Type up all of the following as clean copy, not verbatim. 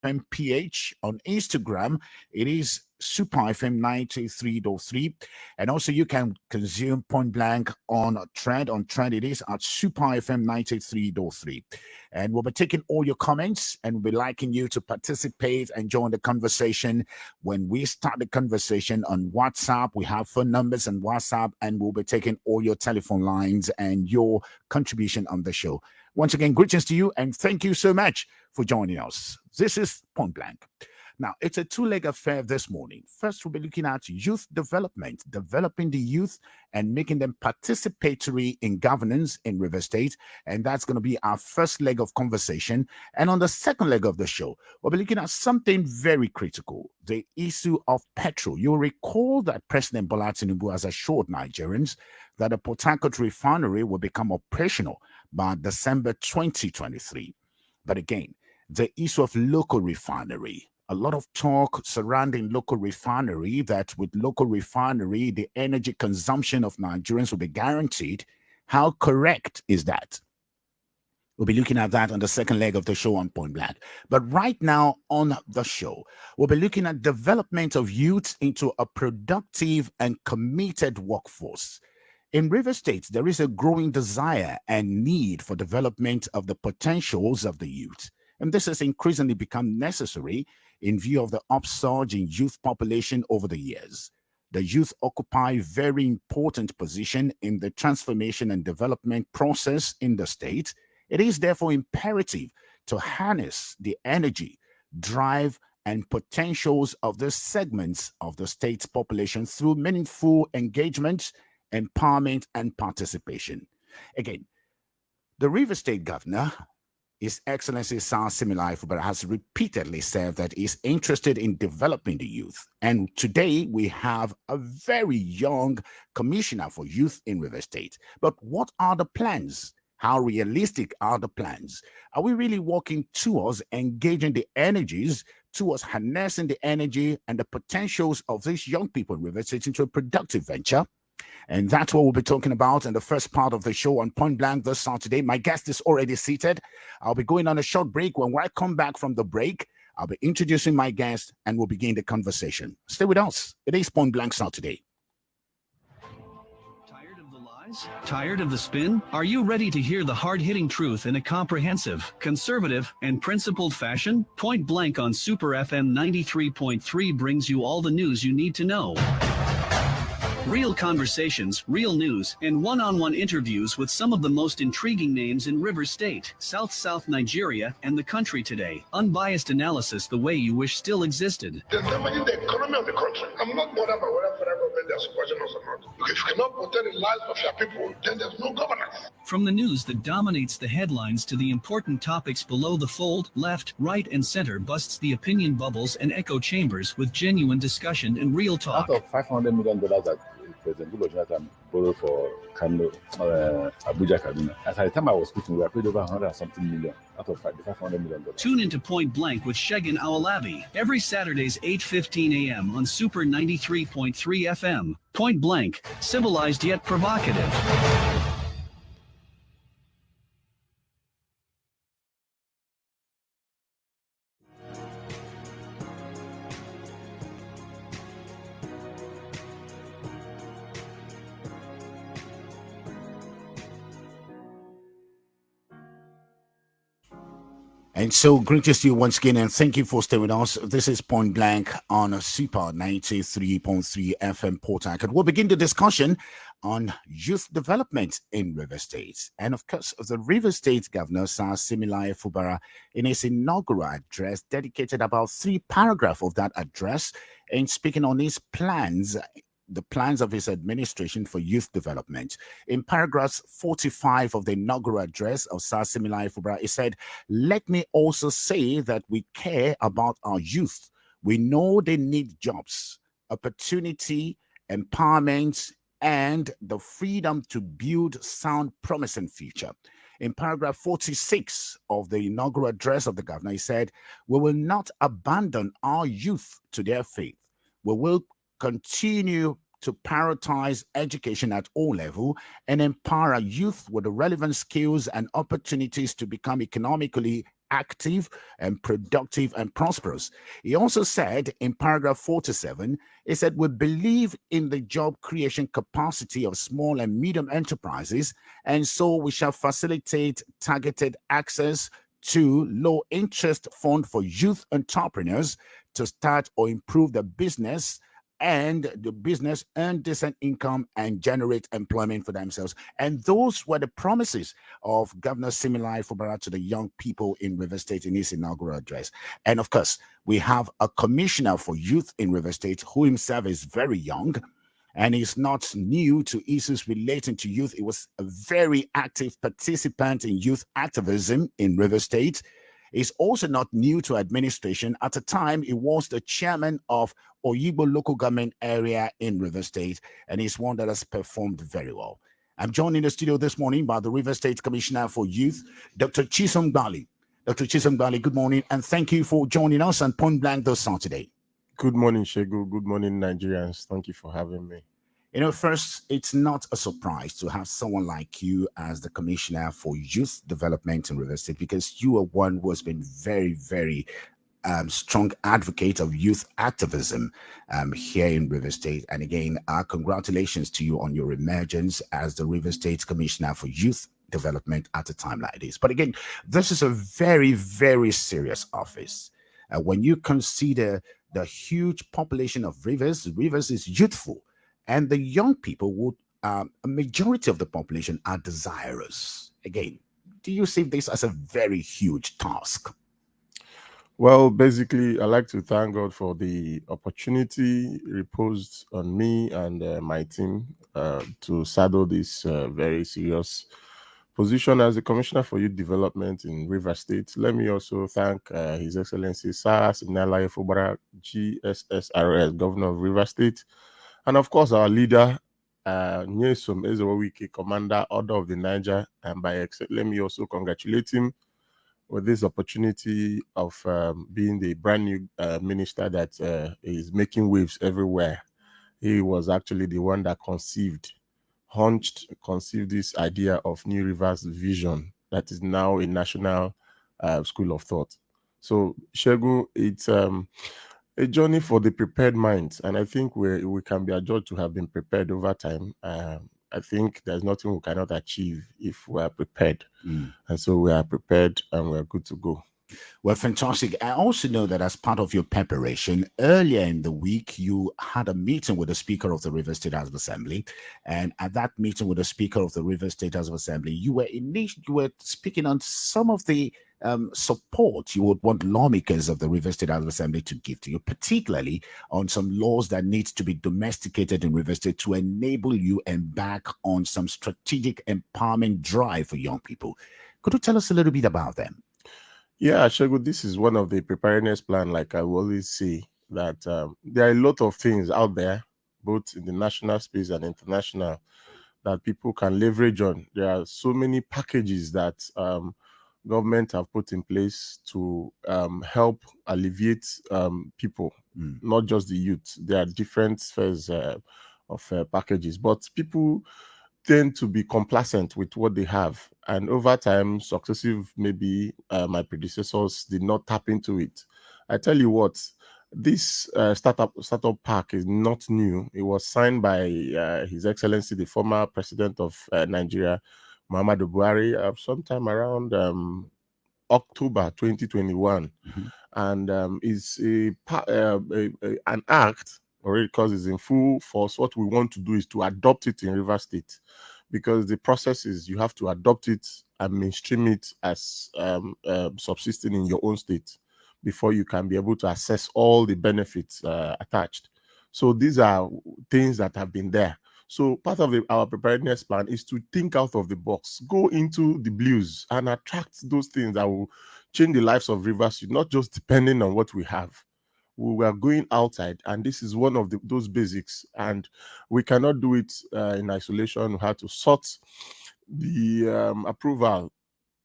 MPH on Instagram. It is Super FM 93.3. And also you can consume Point Blank on Trend. On Trend, it is at Super FM 93.3. And we'll be taking all your comments and we'll be liking you to participate and join the conversation. When we start the conversation on WhatsApp, we have phone numbers and WhatsApp, and we'll be taking all your telephone lines and your contribution on the show. Once again, greetings to you and thank you so much for joining us. This is Point Blank. Now, it's a two-leg affair this morning. First, we'll be looking at youth development, developing the youth and making them participatory in governance in River State. And that's going to be our first leg of conversation. And on the second leg of the show, we'll be looking at something very critical, the issue of petrol. You'll recall that President Bola Tinubu has assured Nigerians that the Port Harcourt refinery will become operational by December 2023. But again, the issue of local refinery, a lot of talk surrounding local refinery, that with local refinery, the energy consumption of Nigerians will be guaranteed. How correct is that? We'll be looking at that on the second leg of the show on Point Blank. But right now on the show, we'll be looking at development of youth into a productive and committed workforce. In River State, there is a growing desire and need for development of the potentials of the youth. And this has increasingly become necessary in view of the upsurge in youth population over the years. The youth occupy a very important position in the transformation and development process in the state. It is therefore imperative to harness the energy, drive, and potentials of the segments of the state's population through meaningful engagement, empowerment, and participation. Again, the River State Governor, His Excellency Sir Similai Fubara, has repeatedly said that he's interested in developing the youth. And today we have a very young commissioner for youth in River State. But what are the plans? How realistic are the plans? Are we really working towards engaging the energies, towards harnessing the energy and the potentials of these young people in River State into a productive venture? And that's what we'll be talking about in the first part of the show on Point Blank this Saturday. My guest is already seated. I'll be going on a short break. When I come back from the break, I'll be introducing my guest and we'll begin the conversation. Stay with us. It is Point Blank Saturday. Tired of the lies? Tired of the spin? Are you ready to hear the hard-hitting truth in a comprehensive, conservative, and principled fashion? Point Blank on Super FM 93.3 brings you all the news you need to know. Real conversations, real news, and one-on-one interviews with some of the most intriguing names in River State, South Nigeria, and the country today. Unbiased analysis the way you wish still existed. They're damaging the economy of the country. I'm not bothered by whether federal government they're supporting us or not. If you cannot protect the lives of your people, then there's no governance. From the news that dominates the headlines to the important topics below the fold, left, right, and center busts the opinion bubbles and echo chambers with genuine discussion and real talk. Out of $500 million that President Goodluck borrowed for Abuja Kaduna. At the time I was speaking, we were paid over 100 and something million out of the $500 million. Tune into Point Blank with Shegun Awolabi every Saturdays 8:15 a.m. on Super 93.3 FM. Point Blank, civilized yet provocative. And so, greetings to you once again, and thank you for staying with us. This is Point Blank on Super 93.3 FM Port Harcourt. We'll begin the discussion on youth development in River State. And of course, the River State Governor, Sir Similai Fubara, in his inaugural address, dedicated about 3 paragraphs of that address in speaking on his plans, the plans of his administration for youth development. In paragraphs 45 of the inaugural address of Sir Similai Fubara, he said, "Let me also say that we care about our youth. We know they need jobs, opportunity, empowerment, and the freedom to build sound, promising future." In paragraph 46 of the inaugural address of the governor, he said, "We will not abandon our youth to their fate. We will continue to prioritize education at all levels and empower our youth with the relevant skills and opportunities to become economically active and productive and prosperous. He also said in paragraph 47, he said, we believe in the job creation capacity of small and medium enterprises, and so we shall facilitate targeted access to low interest fund for youth entrepreneurs to start or improve their business, and the business earn decent income and generate employment for themselves. And those were the promises of Governor Similai Fubara to the young people in River State in his inaugural address. And of course, we have a commissioner for youth in River State who himself is very young, and he's not new to issues relating to youth. He was a very active participant in youth activism in River State. He's also not new to administration. At the time, he was the chairman of Oyibo local government area in River State, and he's one that has performed very well. I'm joined in the studio this morning by the River State Commissioner for Youth, Dr. Chisom GBALI. Dr. Chisom GBALI, good morning, and thank you for joining us on Point Blank this Saturday. Good morning, Shegu. Good morning, Nigerians. Thank you for having me. You know, first, it's not a surprise to have someone like you as the Commissioner for Youth Development in River State, because you are one who has been very, very strong advocate of youth activism here in River State. And again, our congratulations to you on your emergence as the River State Commissioner for Youth Development at a time like this. But again, this is a very, very serious office. When you consider the huge population of Rivers is youthful. And the young people would, a majority of the population are desirous. Again, do you see this as a very huge task? Well, basically, I'd like to thank God for the opportunity reposed on me and my team to saddle this very serious position as the Commissioner for Youth Development in River State. Let me also thank His Excellency Sir Siminalayi Fubara, GSSRS, Governor of River State, and of course, our leader, Chisom GBALI, Commander, Order of the Niger. And let me also congratulate him with this opportunity of being the brand new minister that is making waves everywhere. He was actually the one that conceived this idea of New Rivers Vision that is now a national school of thought. So, Shegu, it's a journey for the prepared minds, and I think we can be adjudged to have been prepared over time. I think there's nothing we cannot achieve if we are prepared, and so we are prepared and we are good to go. Well, fantastic. I also know that as part of your preparation, earlier in the week, you had a meeting with the Speaker of the River State House of Assembly. And at that meeting with the Speaker of the River State House of Assembly, you were speaking on some of the support you would want lawmakers of the River State House of Assembly to give to you, particularly on some laws that need to be domesticated in River State to enable you embark on some strategic empowerment drive for young people. Could you tell us a little bit about them? Yeah, Shegu, this is one of the preparedness plan, like I always say, that there are a lot of things out there, both in the national space and international, that people can leverage on. There are so many packages that government have put in place to help alleviate people, not just the youth. There are different spheres of packages, but people tend to be complacent with what they have, and over time, successive maybe my predecessors did not tap into it. I tell you what, this startup park is not new. It was signed by His Excellency the former president of Nigeria, Muhammadu Buhari, sometime around October 2021, and is an act already, because it's in full force. What we want to do is to adopt it in River State, because the process is you have to adopt it and mainstream it as subsisting in your own state before you can be able to assess all the benefits attached. So these are things that have been there. So part of our preparedness plan is to think out of the box, go into the blues and attract those things that will change the lives of Rivers, not just depending on what we have. We were going outside, and this is one of those basics, and we cannot do it in isolation. We have to sort the approval,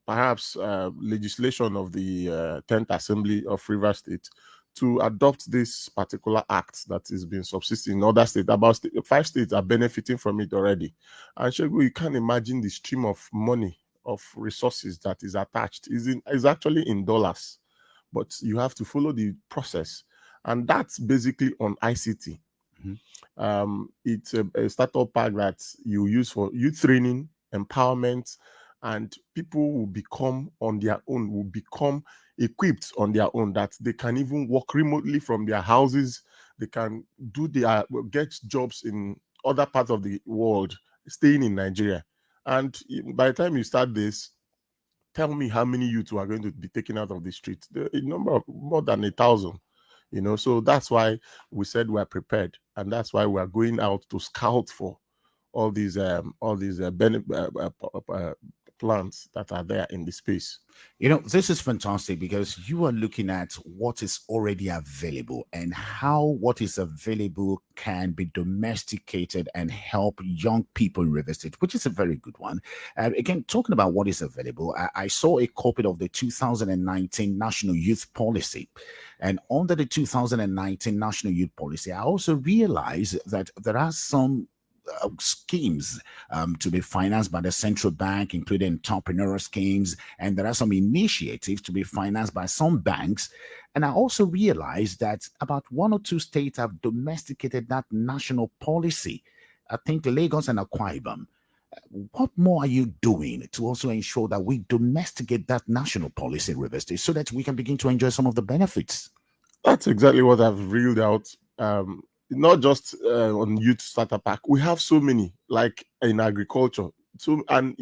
perhaps legislation of the 10th Assembly of River State to adopt this particular act that is being subsisting in other states. About 5 states are benefiting from it already. And Shegu, you can't imagine the stream of money of resources that is attached is actually in dollars, but you have to follow the process, and that's basically on ICT. It's a startup pack that you use for youth training, empowerment, and people will become on their own, will become equipped on their own, that they can even work remotely from their houses. They can do their get jobs in other parts of the world, staying in Nigeria. And by the time you start this, tell me how many youths are going to be taken out of the streets. The number of more than 1,000. So that's why we said we're prepared, and that's why we're going out to scout for all these plants that are there in the space. This is fantastic because you are looking at what is already available and how what is available can be domesticated and help young people in River State, which is a very good one. Again, talking about what is available, I saw a copy of the 2019 National Youth Policy. And under the 2019 National Youth Policy, I also realized that there are some schemes to be financed by the central bank, including entrepreneurial schemes, and there are some initiatives to be financed by some banks. And I also realized that about 1 or 2 states have domesticated that national policy. I think Lagos and Akwa Ibom. What more are you doing to also ensure that we domesticate that national policy in River State so that we can begin to enjoy some of the benefits? That's exactly what I've reeled out. Not just on youth starter pack. We have so many, like in agriculture. So, and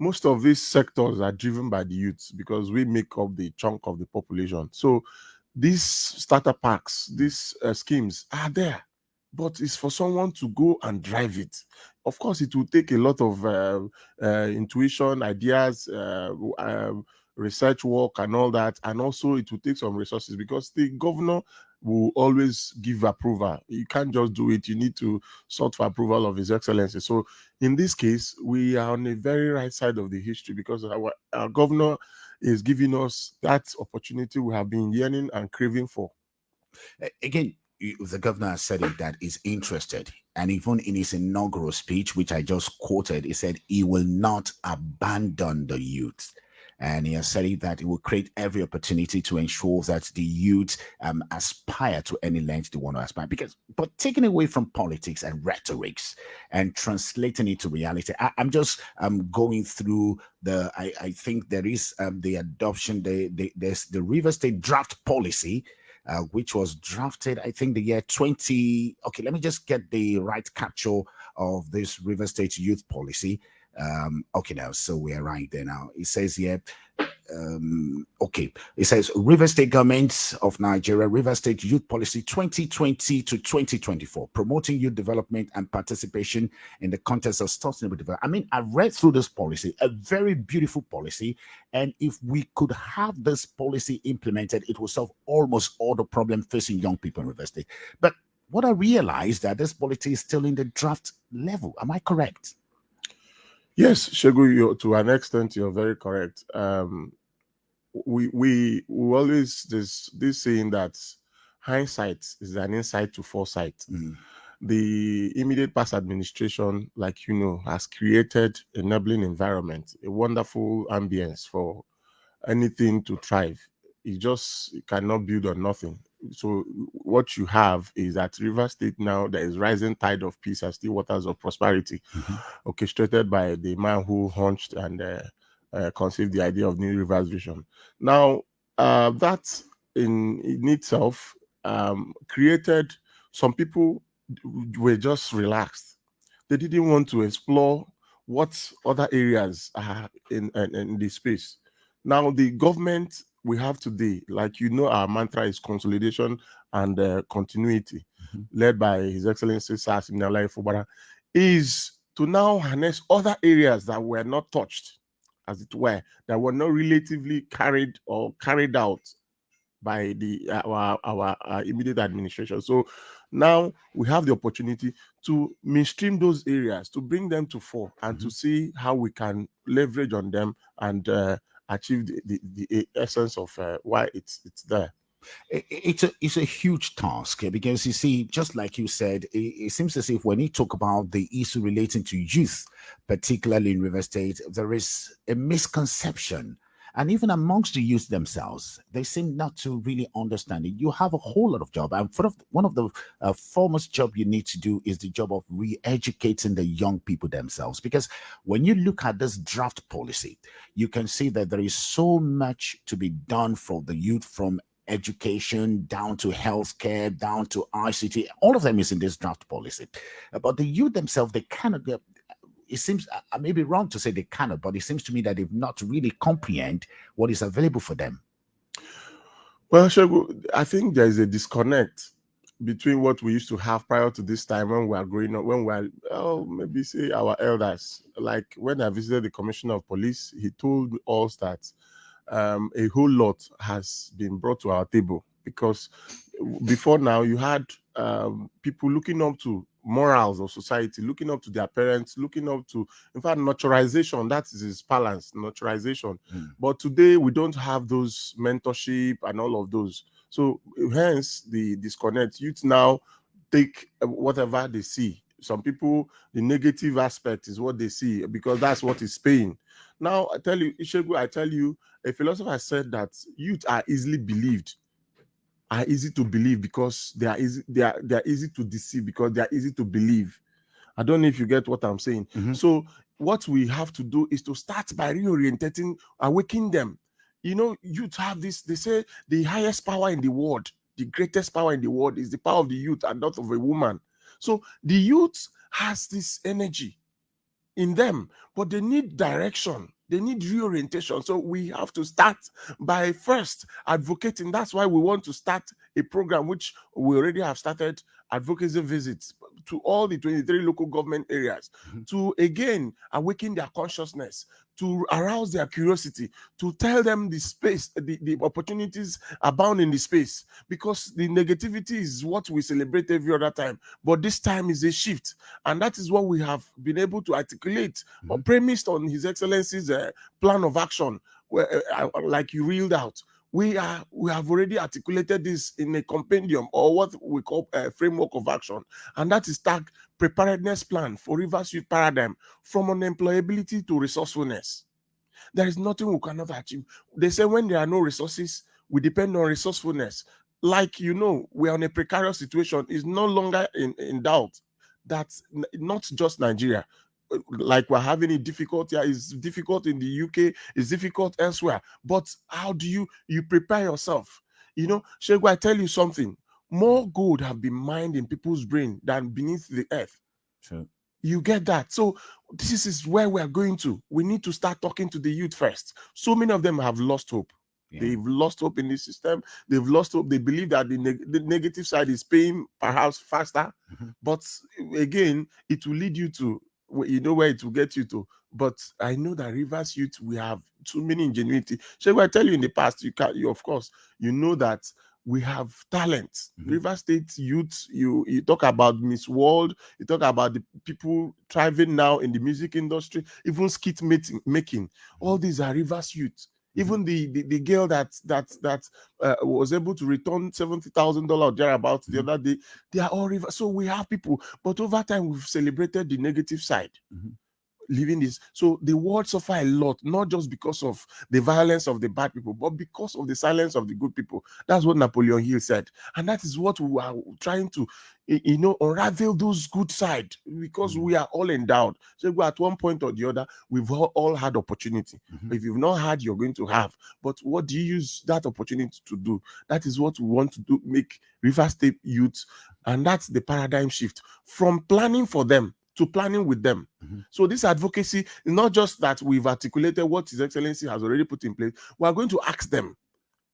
most of these sectors are driven by the youths because we make up the chunk of the population. So these starter packs, these schemes are there, but it's for someone to go and drive it. Of course, it will take a lot of intuition, ideas, research work, and all that. And also, it will take some resources because the governor will always give approval. You can't just do it. You need to sort for approval of His Excellency. So in this case, we are on the very right side of the history because our governor is giving us that opportunity we have been yearning and craving for. Again, the governor has said it that he's interested. And even in his inaugural speech, which I just quoted, he said he will not abandon the youth. And he has said that it will create every opportunity to ensure that the youth aspire to any length they want to aspire. But taking away from politics and rhetorics and translating it to reality, I'm just going through I think there is the adoption, there's the River State draft policy, which was drafted, I think, the year 20. Okay, let me just get the right capture of this River State youth policy. Okay, now, so we are right there now. It says here, okay, it says River State Government of Nigeria, River State Youth Policy 2020 to 2024, promoting youth development and participation in the context of sustainable development. I mean, I read through this policy, a very beautiful policy, and if we could have this policy implemented, it will solve almost all the problems facing young people in River State. But what I realized that this policy is still in the draft level. Am I correct? Yes, Shegu, to an extent, you're very correct. We always this saying that hindsight is an insight to foresight. The immediate past administration, like has created enabling environment, a wonderful ambience for anything to thrive. It cannot build on nothing. So what you have is that River State now, there is rising tide of peace and still waters of prosperity, orchestrated by the man who launched and conceived the idea of New Rivers Vision. Now, that in itself created some people were just relaxed. They didn't want to explore what other areas are in the space. Now, the government we have today, like our mantra is consolidation and continuity, led by His Excellency Sir Siminalayi Fubara, is to now harness other areas that were not touched, as it were, that were not relatively carried out by our immediate administration. So now we have the opportunity to mainstream those areas, to bring them to fore, and to see how we can leverage on them and achieve the essence of why it's there. It's a huge task, because you see, just like you said, it seems as if when you talk about the issue relating to youth, particularly in River State, there is a misconception. And even amongst the youth themselves, they seem not to really understand it. You have a whole lot of job, and one of the foremost job you need to do is the job of re-educating the young people themselves. Because when you look at this draft policy, you can see that there is so much to be done for the youth, from education down to healthcare, down to ICT. All of them is in this draft policy. But the youth themselves, they cannot get. It seems, I may be wrong to say they cannot, but it seems to me that they've not really comprehend what is available for them. Well, Shogo, I think there is a disconnect between what we used to have prior to this time when we are growing up, when we are, maybe say our elders. Like when I visited the Commissioner of Police, he told us that a whole lot has been brought to our table, because before now you had people looking up to morals of society, looking up to their parents, looking up to, in fact, naturalization. That is his balance, naturalization. But today we don't have those mentorship and all of those. So hence the disconnect. Youth now take whatever they see. Some people, the negative aspect is what they see, because that's what is paying. Now, I tell you, Ishegu, I tell you, a philosopher said that youth are easily believed, are easy to believe because they are easy, they are easy to deceive because they are easy to believe. I don't know if you get what I'm saying. So what we have to do is to start by reorientating, awakening them. You know, youth have this, they say the highest power in the world, the greatest power in the world is the power of the youth and not of a woman. So the youth has this energy in them, but they need direction. They need reorientation. So we have to start by first advocating. That's why we want to start a program, which we already have started, advocacy visits to all the 23 local government areas, to again awaken their consciousness, to arouse their curiosity, to tell them the space, the opportunities abound in the space, because the negativity is what we celebrate every other time. But this time is a shift. And that is what we have been able to articulate, premised on His Excellency's plan of action, where, like you reeled out. We have already articulated this in a compendium, or what we call a framework of action, and that is tagged preparedness plan for Rivers Youth Paradigm, from unemployability to resourcefulness. There is nothing we cannot achieve. They say when there are no resources, we depend on resourcefulness. Like, you know, we are in a precarious situation. It's no longer in doubt that not just Nigeria, like we're having a difficult here, it's difficult in the UK, it's difficult elsewhere. But how do you prepare yourself? You know, Shegu, I tell you something. More gold have been mined in people's brain than beneath the earth. Sure. You get that? So this is where we're going to. We need to start talking to the youth first. So many of them have lost hope. Yeah. They've lost hope in the system. They've lost hope. They believe that the negative side is paying perhaps faster. But again, it will lead you to, you know, where it will get you to. But I know that Rivers Youth, we have too many ingenuity. Shall I tell you, in the past, you of course, you know that we have talent. River State youth, you talk about Miss World, you talk about the people thriving now in the music industry, even skit making. All these are Rivers youth. Even the girl that was able to return $70,000 thereabouts the other day, they are all Rivers. So we have people, but over time we've celebrated the negative side. Living this, so the world suffer a lot, not just because of the violence of the bad people, but because of the silence of the good people. That's what Napoleon Hill said, and that is what we are trying to, you know, unravel those good side, because we are all endowed. So at one point or the other, we've all had opportunity. If you've not had, you're going to have. But what do you use that opportunity to do? That is what we want to do, make River State youth, and that's the paradigm shift from planning for them to planning with them. So this advocacy is not just that we've articulated what His Excellency has already put in place. We are going to ask them.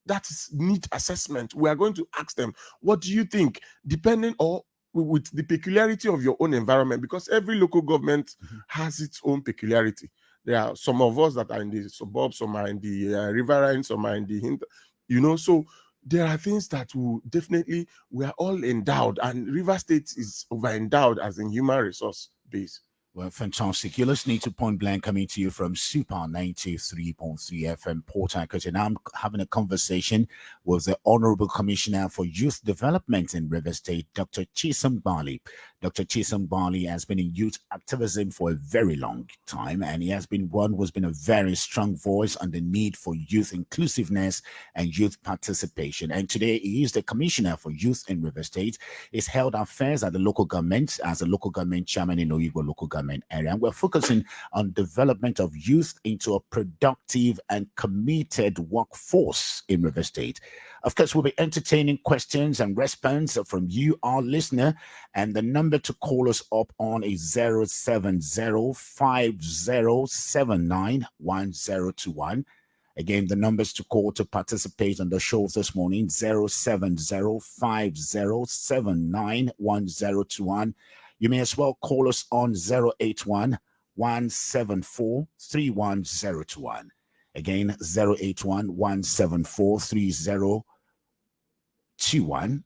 That is need assessment. We are going to ask them, what do you think, depending on with the peculiarity of your own environment, because every local government has its own peculiarity. There are some of us that are in the suburbs, some are in the riverine, some are in the, you know, so there are things that will definitely, we are all endowed, and River State is over endowed as in human resource base. Well, fantastic. You're listening to Point Blank coming to you from Super 93.3 FM Port Harcourt, and I'm having a conversation with the Honorable Commissioner for Youth Development in River State, Dr. Chisom GBALI. Dr. Chisom GBALI has been in youth activism for a very long time, and he has been one who's been a very strong voice on the need for youth inclusiveness and youth participation. And today he is the Commissioner for Youth in River State. He's held affairs at the local government as a local government chairman in Oyigbo local government area, and we're focusing on development of youth into a productive and committed workforce in River State. Of course, we'll be entertaining questions and response from you, our listener, and the number to call us up on is 07050791021. Again, the numbers to call to participate on the show this morning, 07050791021. You may as well call us on 081-174-31021. Again, 081-174-3021.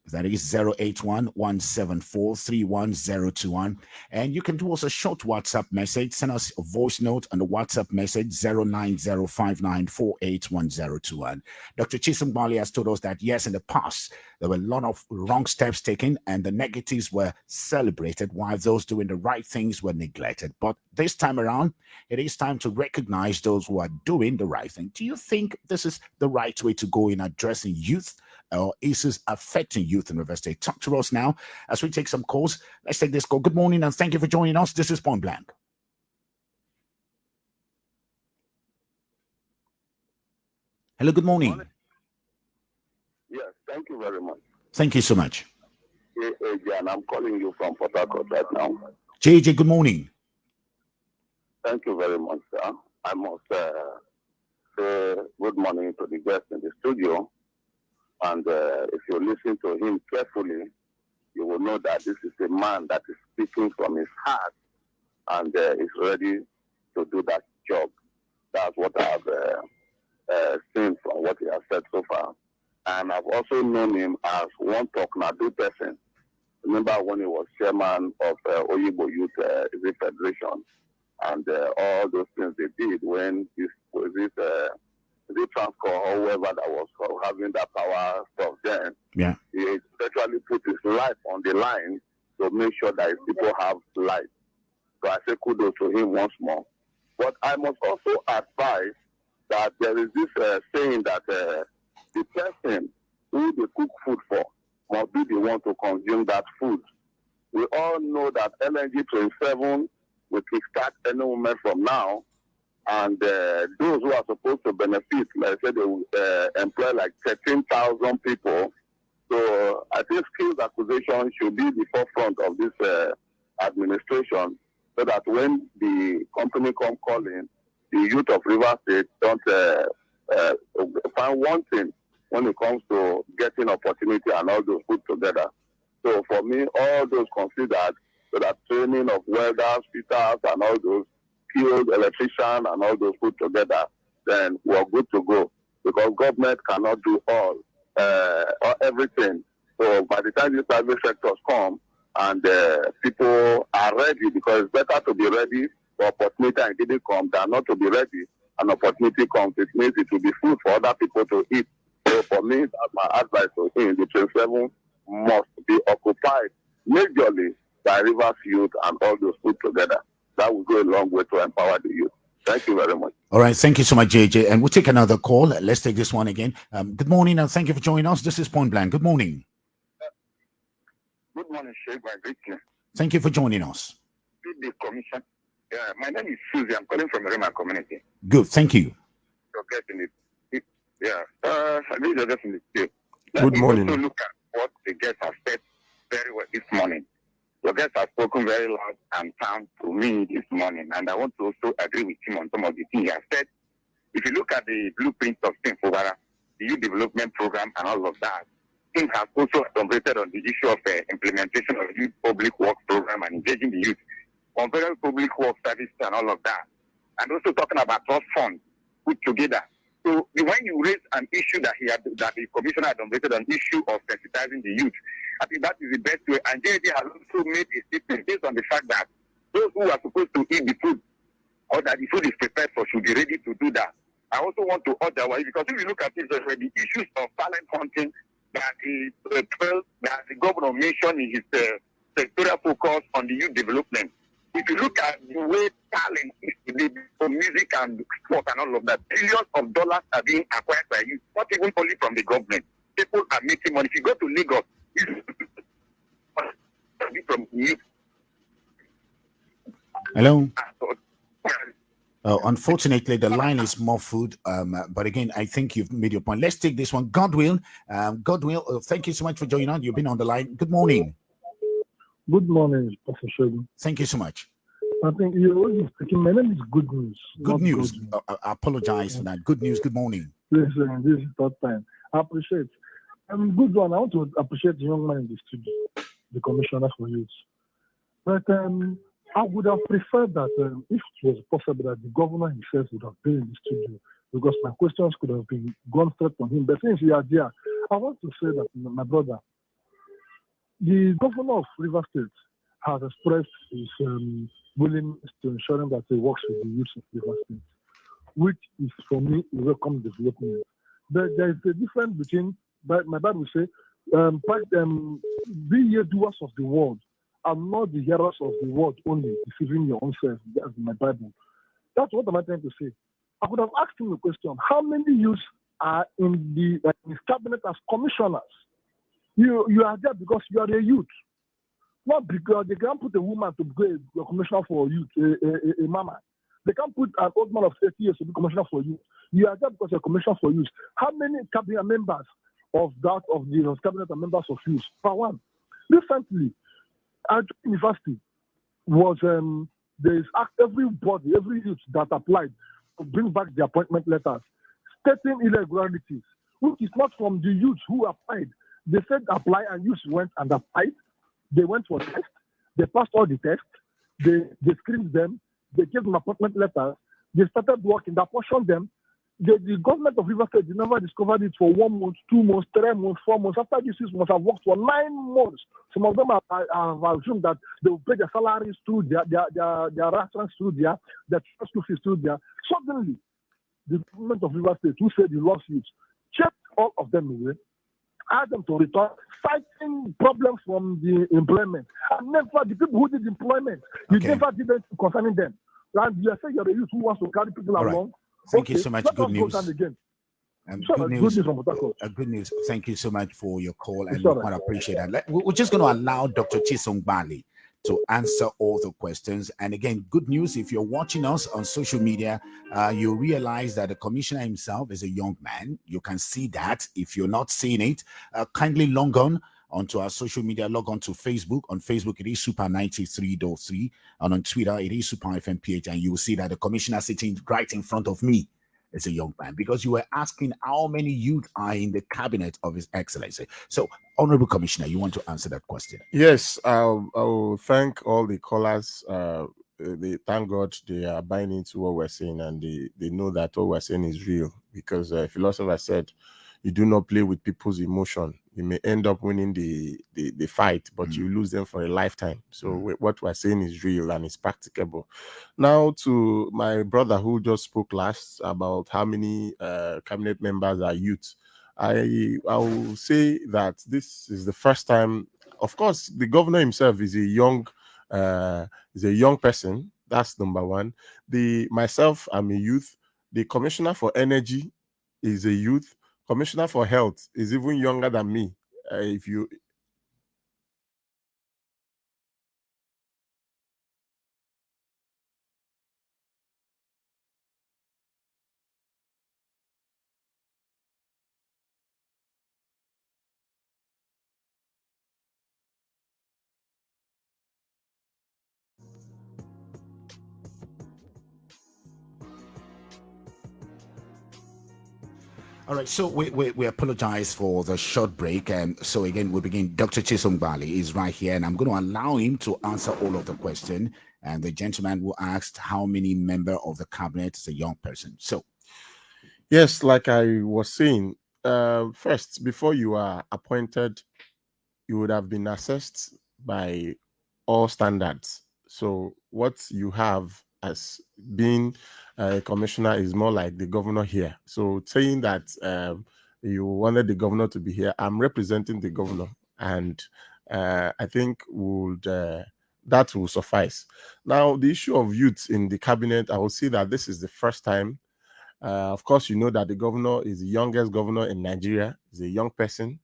That is 081-174-31021. And you can do us a short WhatsApp message. Send us a voice note on the WhatsApp message 09059481021. Dr. Chisom GBALI has told us that yes, in the past there were a lot of wrong steps taken and the negatives were celebrated while those doing the right things were neglected. But this time around, it is time to recognize those who are doing the right thing. Do you think this is the right way to go in addressing youth, or is this affecting youth in River State? Talk to us now as we take some calls. Let's take this call. Good morning and thank you for joining us. This is Point Blank. Hello, good morning. Yes, thank you very much. Thank you so much. And I'm calling you from Port Harcourt right now. JJ, good morning. Thank you very much, sir. I must say good morning to the guest in the studio. And if you listen to him carefully, you will know that this is a man that is speaking from his heart and is ready to do that job. That's what I've seen from what he has said so far. And I've also known him as one talk-na-do person. Remember when he was chairman of Oyigbo Youth Federation and all those things they did when this Transcorp or whoever that was having that power stuff then. Yeah. He especially put his life on the line to make sure that his people have life. So I say kudos to him once more. But I must also advise that there is this saying that the person who they cook food for must be the one to consume that food. We all know that LNG 27 will kickstart any moment from now. And those who are supposed to benefit, like I said, they will employ like 13,000 people. So I think skills acquisition should be the forefront of this administration so that when the company come calling, the youth of River State don't find one thing when it comes to getting opportunity and all those put together. So for me, all those considered, so that training of welders, fitters, and all those skilled electrician and all those put together, then we're good to go. Because government cannot do all or everything. So by the time these private sectors come and people are ready, because it's better to be ready for opportunity and didn't come than not to be ready and opportunity comes. It means it will be food for other people to eat. So for me, that's my advice to him. The 27 must be occupied majorly by Rivers youth and all those put together. That will go a long way to empower the youth. Thank you very much. All right. Thank you so much, JJ. And we'll take another call. Let's take this one again. Good morning and thank you for joining us. This is Point Blank. Good morning. Good morning, Sheikh. My greetings. Thank you for joining us. The commission. My name is Susie. I'm calling from the Rema community. Good. Thank you. Your guest in the I need your guest in the state. Good morning. Also look at what the guests have said very well this morning. Your guests have spoken very loud and sound to me this morning, and I want to also agree with him on some of the things he has said. If you look at the blueprint of St. Fubara, the youth development program and all of that, things have also concentrated on the issue of implementation of youth public works program and engaging the youth on various public work services and all of that. And also talking about trust funds put together. So when you raise an issue that the commissioner had concentrated on issue of sensitizing the youth, I think that is the best way. And JJ has also made a statement based on the fact that Those who are supposed to eat the food or that the food is prepared for should be ready to do that. I also want to urge our, because if you look at it, the issues of talent hunting that the governor mentioned in his sectorial focus on the youth development. If you look at the way talent is today for music and sport and all of that, billions of dollars are being acquired by youth, not even only from the government. People are making money. If you go to Lagos, from youth. Hello. Unfortunately, the line is muffled. But again, I think you've made your point. Let's take this one. Godwill, thank you so much for joining on. You've been on the line. Good morning. Good morning, Professor. Thank you so much. I think you're always speaking. My name is Good News. Good News. I apologize for that. Good News. Good morning. Listen, this is third time. I appreciate. Good one. I want to appreciate the young man in the studio, the commissioner for youth. But I would have preferred that if it was possible that the governor himself would have been in the studio, because my questions could have been gone straight from him. But since he are there, I want to say that, my brother, the governor of River State has expressed his willingness to ensuring that he works with the youth of River State, which is for me a welcome development. But there is a difference between, my Bible say, be ye doers of the word and not the hearers of the word only, deceiving your own self. That's my Bible. That's what I'm trying to say. I could have asked him a question: how many youths are in his cabinet as commissioners? You are there because you are a youth, not because they can't put a woman to be a commissioner for youth, a mama. They can't put an old man of 30 years to be commissioner for youth. You are there because you're commissioner for youth. How many cabinet members of the cabinet are members of youth? For one, recently, at university was there is every youth that applied to bring back the appointment letters stating irregularities, which is not from the youth who applied. They said apply, and youth went and applied. They went for test. They passed all the tests. They screened them. They gave them appointment letters. They started working. They apportioned them. The government of River State never discovered it for 1 month, 2 months, 3 months, 4 months. After this, must have worked for 9 months. Some of them have assumed that they will pay their salaries through their restaurants through their school fees through their. Suddenly, the government of River State, who said the lawsuits, checked all of them away, asked them to return, citing problems from the employment. And never, the people who did employment, you never did anything concerning them. And you are saying you're a youth who wants to carry people along. Thank you so much. Good news. Good news. Thank you so much for your call, and we quite appreciate that. We're just going to allow Dr. Chisom GBALI to answer all the questions. And again, good news, if you're watching us on social media, you realize that the commissioner himself is a young man. You can see that. If you're not seeing it, kindly log on onto our social media. Log on to Facebook. On Facebook, it is Super 93.3, and on Twitter, it is Super FMPH, and you will see that the commissioner sitting right in front of me is a young man, because you were asking how many youth are in the cabinet of His Excellency. So, Honorable Commissioner, you want to answer that question? Yes, I will thank all the callers. They thank God they are buying into what we're saying, and they know that what we're saying is real, because a philosopher said, you do not play with people's emotion. You may end up winning the fight, but you lose them for a lifetime. So what we're saying is real and it's practicable. Now, to my brother who just spoke last about how many cabinet members are youth, I will say that this is the first time. Of course, the governor himself is a young person. That's number one. Myself, I'm a youth. The commissioner for energy is a youth. Commissioner for Health is even younger than me. All right, so we apologize for the short break. And so again, we begin. Dr. Chisom GBALI is right here, and I'm going to allow him to answer all of the question. And the gentleman who asked how many member of the cabinet is a young person. So, yes, like I was saying, first, before you are appointed, you would have been assessed by all standards. So what you have as being a commissioner is more like the governor here. So saying that you wanted the governor to be here, I'm representing the governor, and I think would that will suffice. Now, the issue of youth in the cabinet, I will say that this is the first time. Of course, you know that the governor is the youngest governor in Nigeria. He's a young person.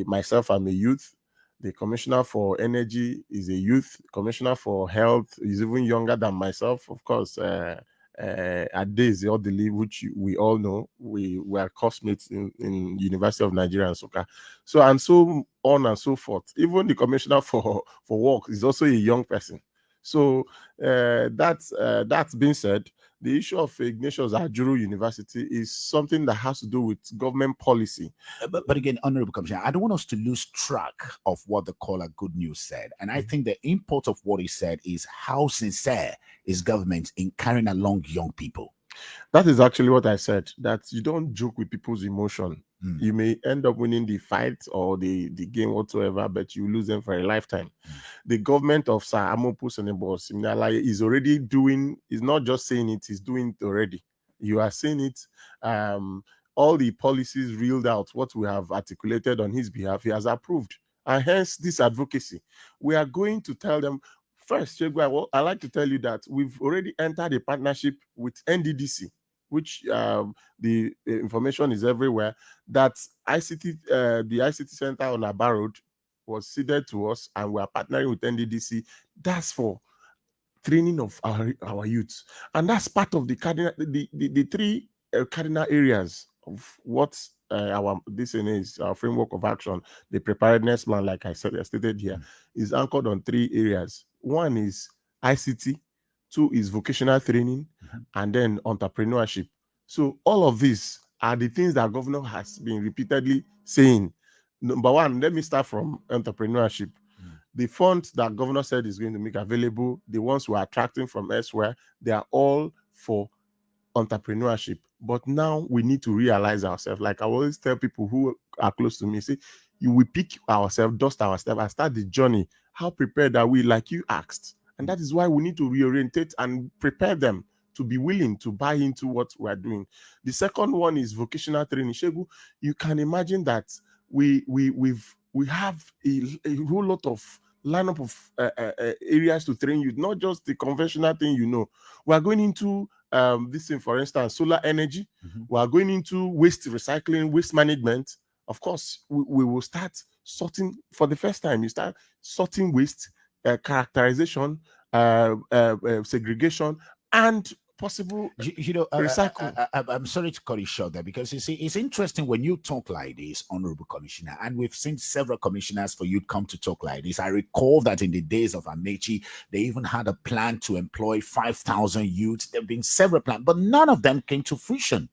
Myself, I'm a youth. The commissioner for energy is a youth. Commissioner for health is even younger than myself. Of course, Ade Odili, which we all know, we were classmates in University of Nigeria and Soka. So and so on and so forth. Even the commissioner for work is also a young person. So that's being said, the issue of Ignatius Ajuru University is something that has to do with government policy. But again, Honorable Commissioner, I don't want us to lose track of what the caller Good News said. And I think the import of what he said is how sincere is government in carrying along young people. That is actually what I said, that you don't joke with people's emotion. You may end up winning the fight or the game whatsoever, but you lose them for a lifetime. The government of Sir Amopu Senebo Simnalaye is already doing, is not just saying it, he's doing it already. You are seeing it. All the policies reeled out, what we have articulated on his behalf, he has approved. And hence this advocacy. We are going to tell them, first, I like to tell you that we've already entered a partnership with NDDC, which the information is everywhere, that the ICT center on Aba Road was ceded to us, and we are partnering with NDDC. That's for training of our youths, and that's part of the cardinal, the three cardinal areas of what this is our framework of action. The preparedness plan, like I stated here, is anchored on three areas. One is ICT, two is vocational training, and then entrepreneurship. So all of these are the things that governor has been repeatedly saying. Number one, let me start from entrepreneurship. The funds that governor said is going to make available, the ones we're attracting from elsewhere, they are all for entrepreneurship. But now we need to realize ourselves. Like I always tell people who are close to me, say, you will pick ourselves, dust ourselves, and start the journey. How prepared are we, like you asked? And that is why we need to reorientate and prepare them to be willing to buy into what we're doing. The second one is vocational training. Shegu, you can imagine that we have a whole lot of lineup of areas to train you, not just the conventional thing, we are going into this thing, for instance, solar energy. We are going into waste recycling, waste management. Of course, we will start sorting for the first time. You start sorting waste, characterization, segregation, and possible recycle. I'm sorry to cut you short there, because you see, it's interesting when you talk like this, Honorable Commissioner, and we've seen several commissioners for you come to talk like this. I recall that in the days of Amechi, they even had a plan to employ 5,000 youths. There have been several plans, but none of them came to fruition.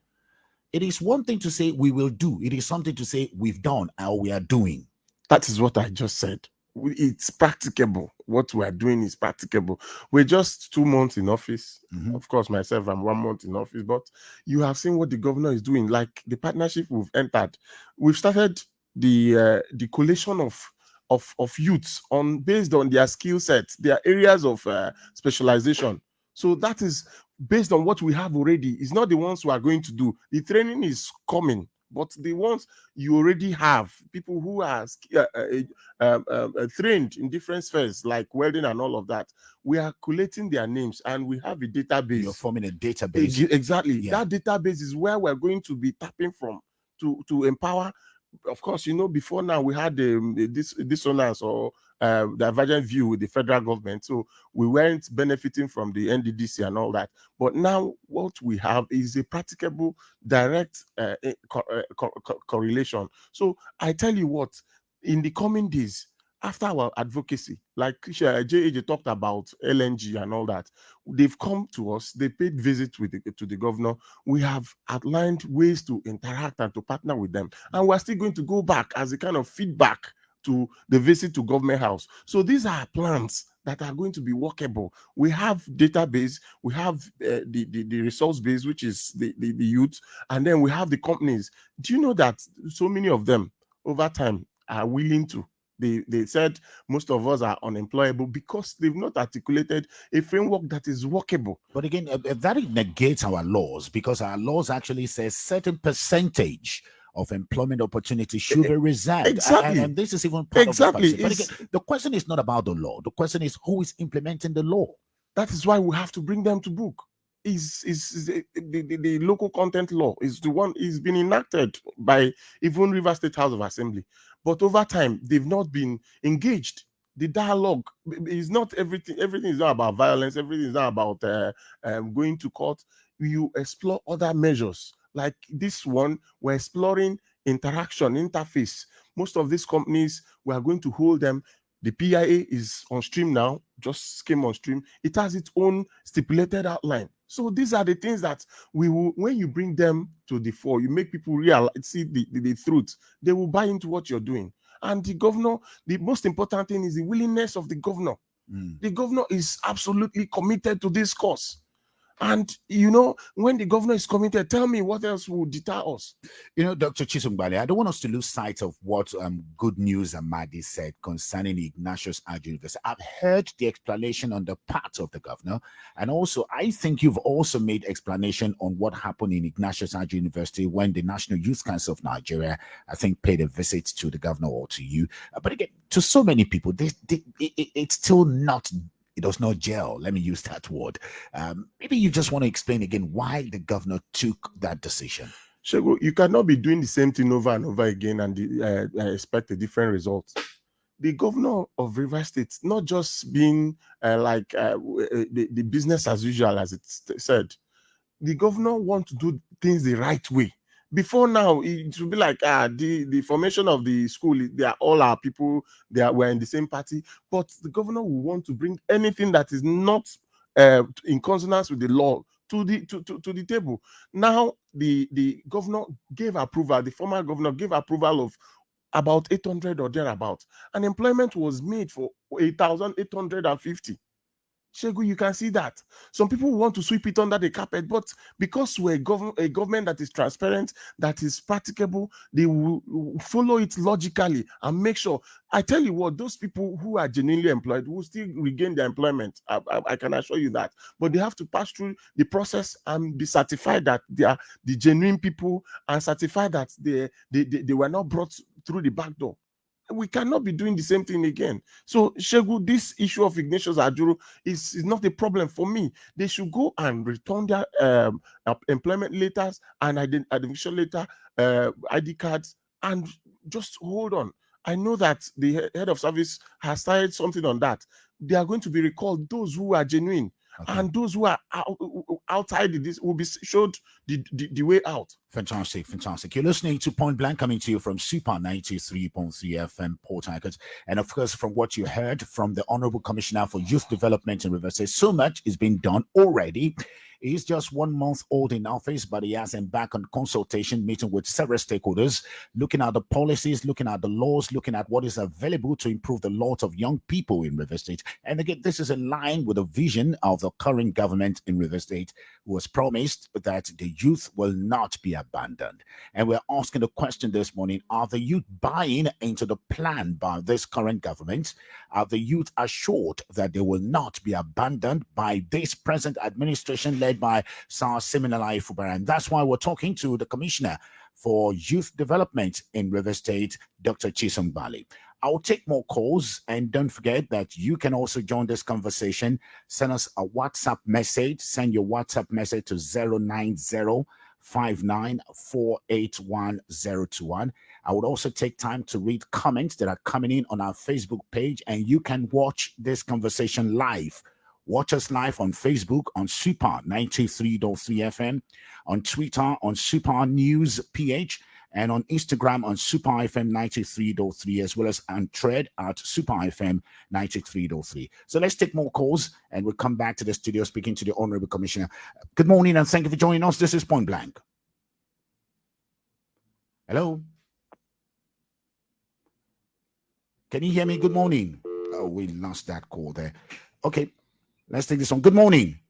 It is one thing to say we will do. It is something to say we've done or we are doing. That is what I just said. It's practicable. What we are doing is practicable. We're just 2 months in office. Of course, myself, I'm 1 month in office, but you have seen what the governor is doing. Like the partnership we've entered, we've started the collation of youths based on their skill sets, their areas of specialization. So that is based on what we have already. It's not the ones who are going to do. The training is coming, but the ones you already have, people who are trained in different spheres like welding and all of that, we are collating their names and we have a database. You're forming a database. Exactly. Yeah. That database is where we're going to be tapping from to empower. Of course, before now we had this dissonance or divergent view with the federal government, so we weren't benefiting from the NDDC and all that. But now what we have is a practicable, direct correlation. So I tell you what, in the coming days, after our advocacy, like JAJ talked about LNG and all that, they've come to us, they paid visit to the governor. We have outlined ways to interact and to partner with them. And we're still going to go back as a kind of feedback to the visit to government house. So these are plans that are going to be workable. We have database, we have the resource base, which is the youth, and then we have the companies. Do you know that so many of them over time are willing to They said most of us are unemployable because they've not articulated a framework that is workable. But again, that negates our laws, because our laws actually say certain percentage of employment opportunities should be reserved. Exactly. And this is even part of the Exactly. policy. But again, the question is not about the law. The question is who is implementing the law. That is why we have to bring them to book. The local content law is the one is been enacted by even River State House of Assembly, but over time they've not been engaged. The dialogue is not everything. Everything is not about violence. Everything is not about going to court. You explore other measures like this one. We're exploring interaction, interface. Most of these companies, we are going to hold them. The PIA is on stream now, just came on stream. It has its own stipulated outline. So these are the things that we will, when you bring them to the fore, you make people realize, see the truth, they will buy into what you're doing. And the governor, the most important thing is the willingness of the governor. The governor is absolutely committed to this cause. And, when the governor is committed, tell me what else will deter us. Dr. Chisom GBALI, I don't want us to lose sight of what Good News Amadi said concerning Ignatius Adu University. I've heard the explanation on the part of the governor. And also, I think you've also made explanation on what happened in Ignatius Adu University when the National Youth Council of Nigeria, I think, paid a visit to the governor or to you. But again, to so many people, it's still not... It does not gel. Let me use that word. Maybe you just want to explain again why the governor took that decision. Shego, you cannot be doing the same thing over and over again and expect a different result. The governor of Rivers State, not just being the business as usual, as it said, the governor wants to do things the right way. Before now, it should be like the formation of the school. They are all our people. We're in the same party. But the governor will want to bring anything that is not in consonance with the law to the table. Now, the governor gave approval. The former governor gave approval of about 800 or thereabout. And employment was made for 8,850. Shegu, you can see that. Some people want to sweep it under the carpet, but because we're a government that is transparent, that is practicable, they will follow it logically and make sure. I tell you what, those people who are genuinely employed will still regain their employment. I can assure you that. But they have to pass through the process and be certified that they are the genuine people and certified that they were not brought through the back door. We cannot be doing the same thing again. So, Shegu, this issue of Ignatius Ajuru is not a problem for me. They should go and return their employment letters and identification letter, ID cards, and just hold on. I know that the head of service has started something on that. They are going to be recalled, those who are genuine. Okay. And those who are outside this will be showed the way out. Fantastic. You're listening to Point Blank, coming to you from Super 93.3 FM Port Harcourt. And of course, from what you heard from the Honorable Commissioner for Youth Development in Rivers State, so much is being done already. He's just 1 month old in office, but he has embarked on consultation, meeting with several stakeholders, looking at the policies, looking at the laws, looking at what is available to improve the lot of young people in Rivers State. And again, this is in line with the vision of the current government in Rivers State, who has promised that the youth will not be abandoned. And we're asking the question this morning, are the youth buying into the plan by this current government? Are the youth assured that they will not be abandoned by this present administration led by Sir Siminalayi Fubara? And that's why we're talking to the Commissioner for Youth Development in Rivers State, Dr. Chisom GBALI. I'll take more calls, and don't forget that you can also join this conversation. Send us a WhatsApp message. Send your WhatsApp message to 090-59481021. I would also take time to read comments that are coming in on our Facebook page, and you can watch this conversation live. Watch us live on Facebook on Super 93.3 FM, on Twitter on Super News PH, and on Instagram on Super FM 93.3, as well as on Thread at Super FM 93.3. So let's take more calls, and we'll come back to the studio speaking to the Honorable Commissioner. Good morning, and thank you for joining us. This is Point Blank. Hello? Can you hear me? Good morning. Oh, we lost that call there. Okay, let's take this one. Good morning.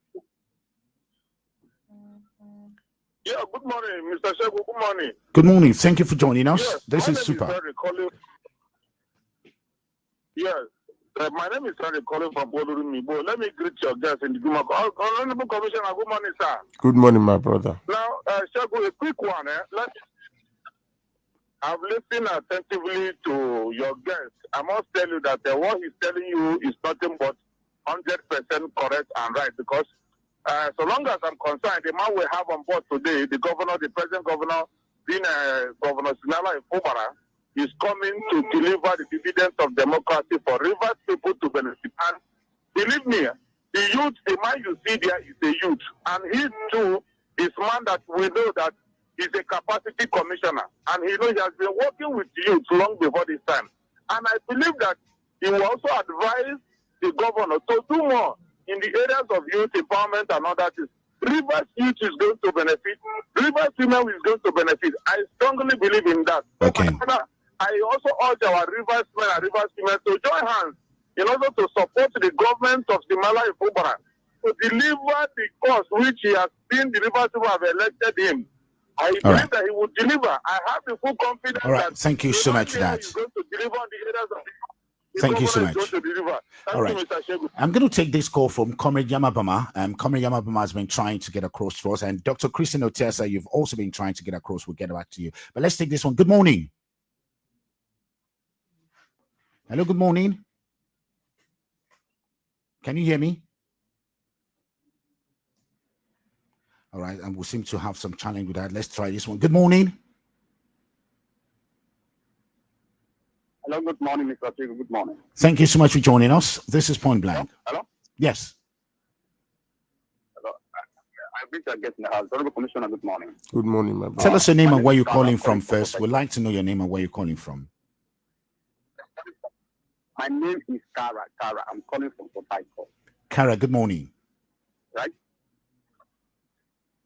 Yeah, good morning, Mr. Shegu. Good morning. Good morning. Thank you for joining us. Yes, this is Super. Yes. My name is Randy calling from Olurimibo. Let me greet your guests in the Guma. Honorable Commissioner, good morning, sir. Good morning, my brother. Now, Shagu, a quick one. I've listened attentively to your guest. I must tell you that what he's telling you is nothing but 100% correct and right, because so long as I'm concerned, the man we have on board today, the governor, the present governor, being Governor Sinala Ifubara, is coming to deliver the dividends of democracy for Rivers people to benefit. And believe me, the youth, the man you see there is a youth. And he too is man that we know that is a capacity commissioner. And he knows he has been working with youth long before this time. And I believe that he will also advise the governor to do more in the areas of youth empowerment and other things. Rivers youth is going to benefit. Rivers women is going to benefit. I strongly believe in that. Okay. I also urge our Rivers men and Rivers women to join hands in order to support the government of Simala Ifubara to deliver the cause which he has seen the Rivers people have elected him. I believe that he will deliver. I have the full confidence. All right. That Thank you so much for that. He's going to deliver on the areas of the Thank you so much. Thank All right. you, Mr. Shegu. I'm going to take this call from Comrade Yamabama. Comrade Yamabama has been trying to get across to us. And Dr. Christian Otesa, you've also been trying to get across. We'll get back to you. But let's take this one. Good morning. Hello, good morning. Can you hear me? All right. And we seem to have some challenge with that. Let's try this one. Good morning. Hello, good morning, Mr. Shegu. Good morning. Thank you so much for joining us. This is Point Blank. Hello? Yes. Hello. I wish I get in the house. Honorable Commissioner, good morning. Good morning, my brother. Tell us your name and where you're calling from first. We'd like to know your name and where you're calling from. My name is Kara. I'm calling from Port Harcourt. Kara, good morning. Right?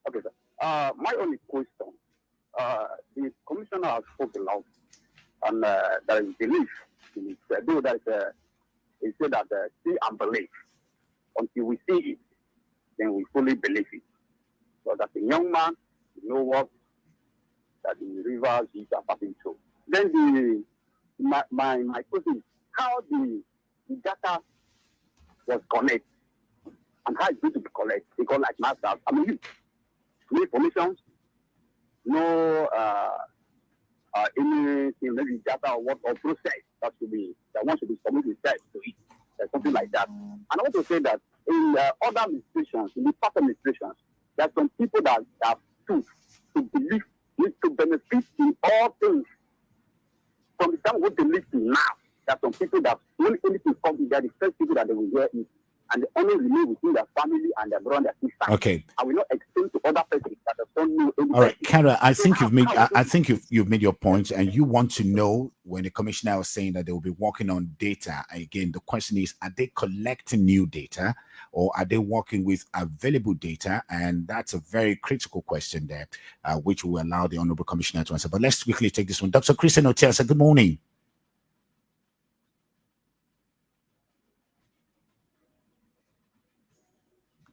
Okay, sir. My only question. The commissioner has spoken a lot, and there is belief in it. Though that he said that see and believe. Until we see it, then we fully believe it. So that a young man, you know what, that the rivers are passing through. Then my question is, how the data was connected and how it's going to be collected. Because like myself, I mean, no information, no anything, maybe data or what or process that one should be submitted to it, something like that. And I want to say that in other administrations, in the past administrations, there are some people that have stood to believe, need to benefit in all things. From the time we believe to now, there are some people that when anything comes, they are the first people that they will hear it. And they only remain within their family and their brother, their sister. Okay. I will not extend to other persons that don't know anything. All right, Kara, I think you've made your point, and you want to know when the commissioner was saying that they will be working on data. Again, the question is, are they collecting new data or are they working with available data? And that's a very critical question there, which will allow the Honorable Commissioner to answer. But let's quickly take this one. Dr. Christian Otesa, good morning.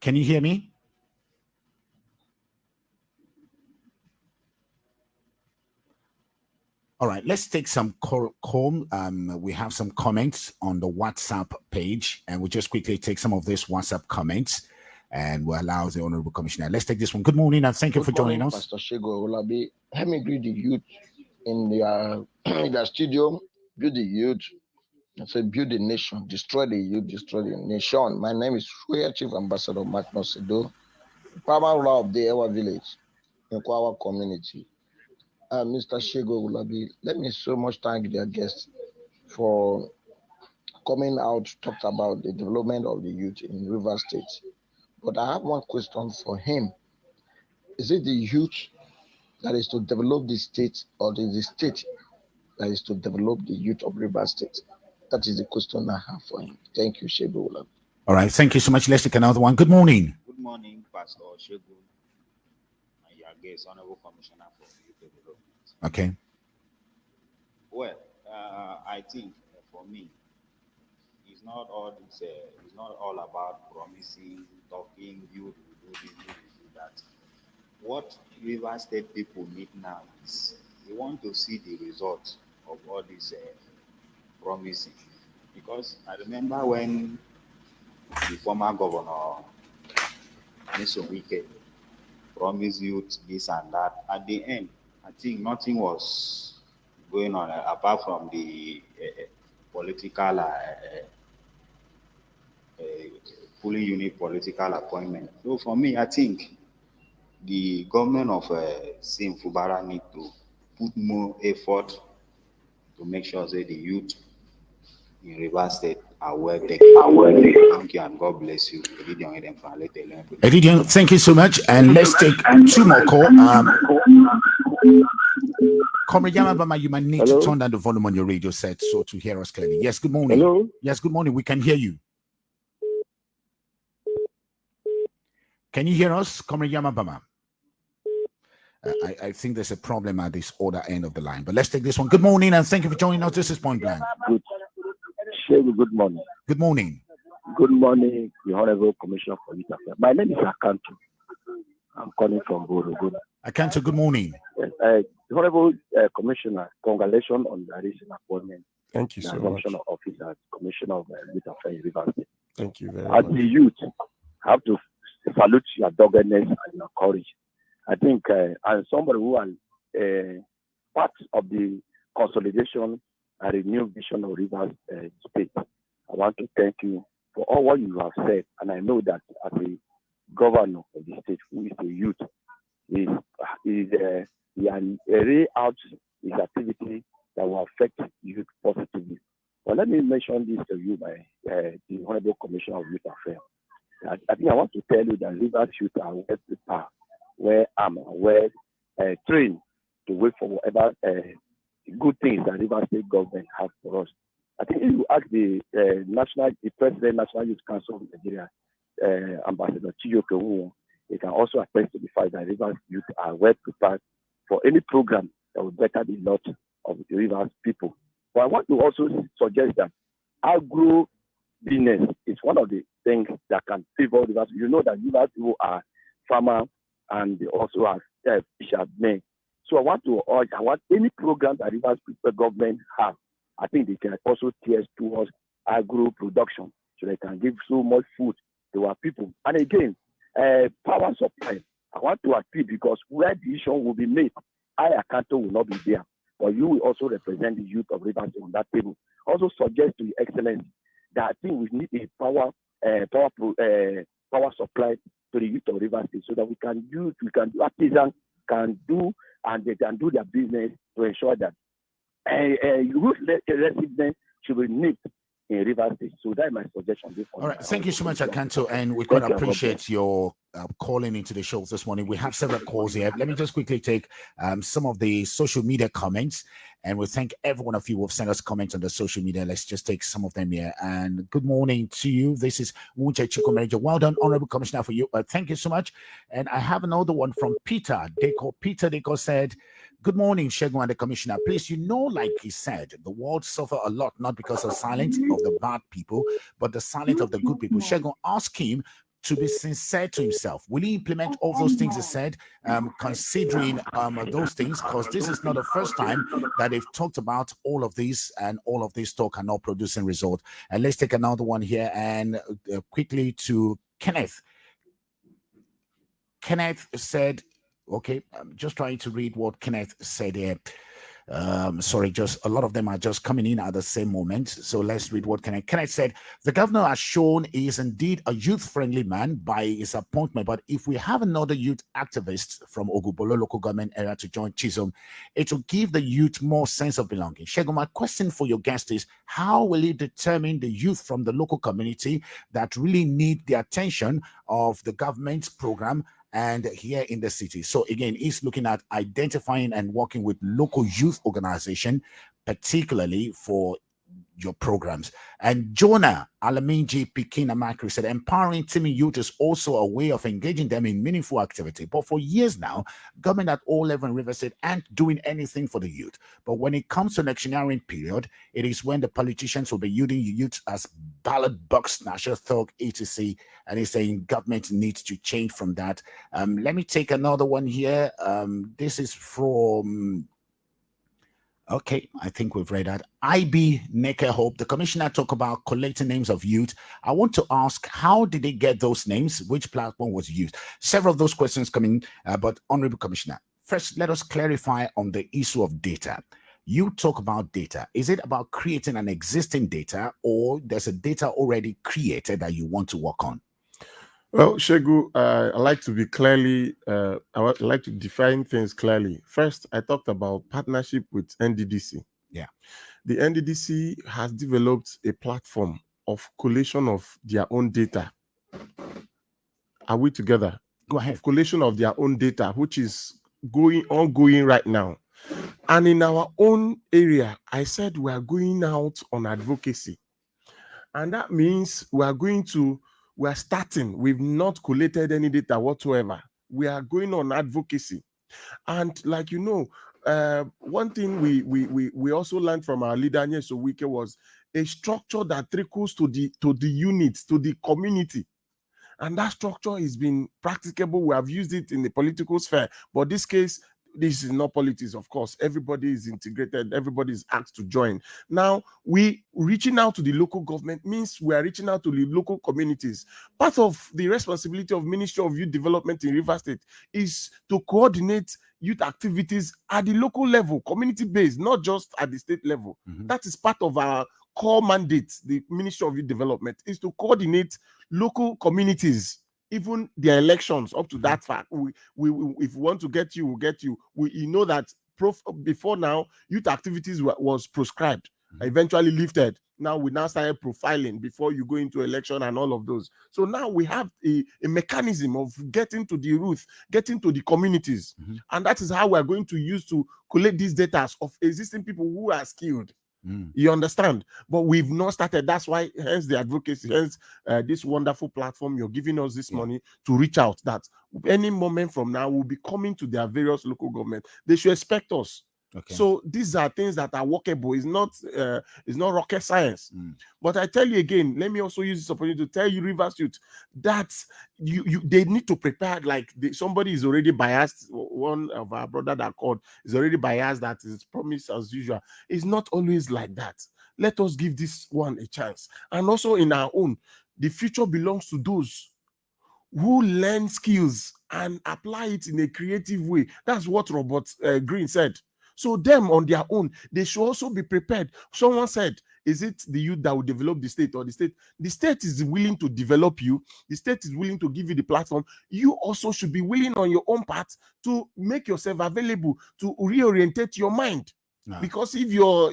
Can you hear me? All right, let's take some call. We have some comments on the WhatsApp page, and we'll just quickly take some of these WhatsApp comments, and we'll allow the Honorable Commissioner. Let's take this one. Good morning, and thank you for joining us. Pastor Chisom GBALI. Let me greet the youth in the studio. Build the youth. I say build the nation. Destroy the youth. Destroy the nation. My name is Royal Chief Ambassador Magnus Edo, Paramount Ruler of the Ewa Village in Kwawa community. Mr. Chisom GBALI, let me so much thank their guests for coming out to talk about the development of the youth in Rivers State. But I have one question for him. Is it the youth that is to develop the state, or is the state that is to develop the youth of Rivers State? That is the question I have for him. Thank you, Chisom GBALI. All right, thank you so much. Let's take another one. Good morning. Good morning, Pastor Chisom and your guest, Honorable Commissioner for Youth Development. Okay. Well, I think for me, it's not all this. It's not all about promising, talking. You do this, you do that. What Rivers State people need now is they want to see the results of all this promising. Because I remember when the former governor, Chisom promised youth this and that. At the end, I think nothing was going on apart from the political, fully unit political appointment. So for me, I think the government of Sim Fubara need to put more effort to make sure that the youth in Rivers State are well taken. Thank you and God bless you. Edidion, thank you so much. And let's take two more calls. Comrade Yamabama, you might need to turn down the volume on your radio set so to hear us clearly. Yes, good morning. Hello? Yes, good morning. We can hear you. Can you hear us, Comrade Yamabama? I think there's a problem at this other end of the line, but let's take this one. Good morning and thank you for joining us. This is Point Blank. Good morning. Good morning. Good morning, the Honorable Commissioner for Youth Affairs. My name is Akanto. I'm calling from Borogo. Akanto, good morning. Yes, the Honorable Commissioner, congratulations on the recent appointment. Thank you so much. Of office as Commissioner of Youth Affairs Rivers State. Thank you very much. As the youth, I have to salute your doggedness and your courage. I think as somebody who is part of the consolidation and renewed vision of Rivers State, I want to thank you for all what you have said. And I know that as a governor of the state who is a youth, he carry out his activity that will affect youth positively. But let me mention this to you by the Honorable Commissioner of Youth Affairs. I think I want to tell you that Rivers youth are well prepared, well armed, well trained to wait for whatever good things that Rivers State government have for us. I think if you ask the President National Youth Council of Nigeria, Ambassador Chisom, he can also attest to the fact that Rivers youth are well prepared for any program that will better the lot of the Rivers people. But I want to also suggest that agro business is one of the things that can favor Rivers. You know that Rivers people are farmers and they also are fishermen. So I want any program that Rivers government have, I think they can also steer towards agro production so they can give so much food to our people. And again, power supply. I want to appeal because where decision will be made, I Akanto will not be there. But you will also represent the youth of Rivers on that table. Also suggest to Your Excellency that I think we need a power supply to the youth of Rivers State so that we can do artisans can do and they can do their business to ensure that youth residents should be neat in Rivers State. So that is my suggestion. All right, thank you so much, Akanto, and we quite appreciate your calling into the show this morning. We have several calls here. Let me just quickly take some of the social media comments, and we thank every one of you who have sent us comments on the social media. Let's just take some of them here. And good morning to you. This is Unche Chikomerejo. Well done, Honorable Commissioner, for you. Thank you so much. And I have another one from Peter Deco. Peter Deco said, good morning, Segun and the Commissioner. Please, like he said, the world suffer a lot, not because of silence of the bad people, but the silence of the good people. Segun, ask him to be sincere to himself. Will he implement all those things he said, considering those things? Because this is not the first time that they've talked about all of these, and all of this talk are not producing result. And let's take another one here, and quickly to Kenneth. Kenneth said, okay, I'm just trying to read what Kenneth said here. Sorry, just a lot of them are just coming in at the same moment. So let's read what Kenneth said. The governor has shown he is indeed a youth-friendly man by his appointment. But if we have another youth activist from Ogubolo local government area to join Chisom, it will give the youth more sense of belonging. Segun, my question for your guest is, how will he determine the youth from the local community that really need the attention of the government's program and here in the city? So again, he's looking at identifying and working with local youth organization, particularly for your programs. And Jonah Alaminji Pikina Makri said, empowering teaming youth is also a way of engaging them in meaningful activity. But for years now, government at all levels in Rivers State aren't doing anything for the youth. But when it comes to electioneering period, it is when the politicians will be using youth as ballot box snatcher, thug, etc. And he's saying government needs to change from that. Let me take another one here. This is from Okay, I think we've read that. IB Neke Hope, the commissioner talked about collating names of youth. I want to ask, how did they get those names? Which platform was used? Several of those questions coming, but Honorable Commissioner, first, let us clarify on the issue of data. You talk about data. Is it about creating an existing data, or there's a data already created that you want to work on? Well, Shegu, I like to be clearly, I would like to define things clearly. First, I talked about partnership with NDDC. Yeah. The NDDC has developed a platform of collation of their own data. Are we together? Go ahead. Of collation of their own data, which is ongoing right now. And in our own area, I said we are going out on advocacy. And that means we are starting. We've not collated any data whatsoever. We are going on advocacy. And like you know, one thing we also learned from our leader Nyeso Wike was a structure that trickles to the units, to the community. And that structure has been practicable. We have used it in the political sphere, but this case, this is not politics, of course. Everybody is integrated, everybody is asked to join. Now, we reaching out to the local government means we are reaching out to the local communities. Part of the responsibility of Ministry of Youth Development in Rivers State is to coordinate youth activities at the local level, community-based, not just at the state level. That is part of our core mandate. The Ministry of Youth Development is to coordinate local communities, even their elections up to that fact. We if we want to get you, we'll get you. You know that before now, youth activities was prescribed, eventually lifted. Now we started profiling before you go into election and all of those. So now we have a mechanism of getting to the root, getting to the communities. And that is how we're going to use to collect these data of existing people who are skilled. You understand? But we've not started. That's why, hence the advocacy, hence this wonderful platform you're giving us this money to reach out. That any moment from now, we'll be coming to their various local government. They should expect us. Okay. So these are things that are workable. It's not rocket science. But I tell you again, let me also use this opportunity to tell you, Rivers Youth, that they need to prepare. Like somebody is already biased. One of our brother that called is already biased. That is promised as usual. It's not always like that. Let us give this one a chance. And also in our own, the future belongs to those who learn skills and apply it in a creative way. That's what Robert Greene said. So them on their own, they should also be prepared. Someone said, is it the youth that will develop the state or the state? The state is willing to develop you. The state is willing to give you the platform. You also should be willing on your own part to make yourself available, to reorientate your mind. Because if you're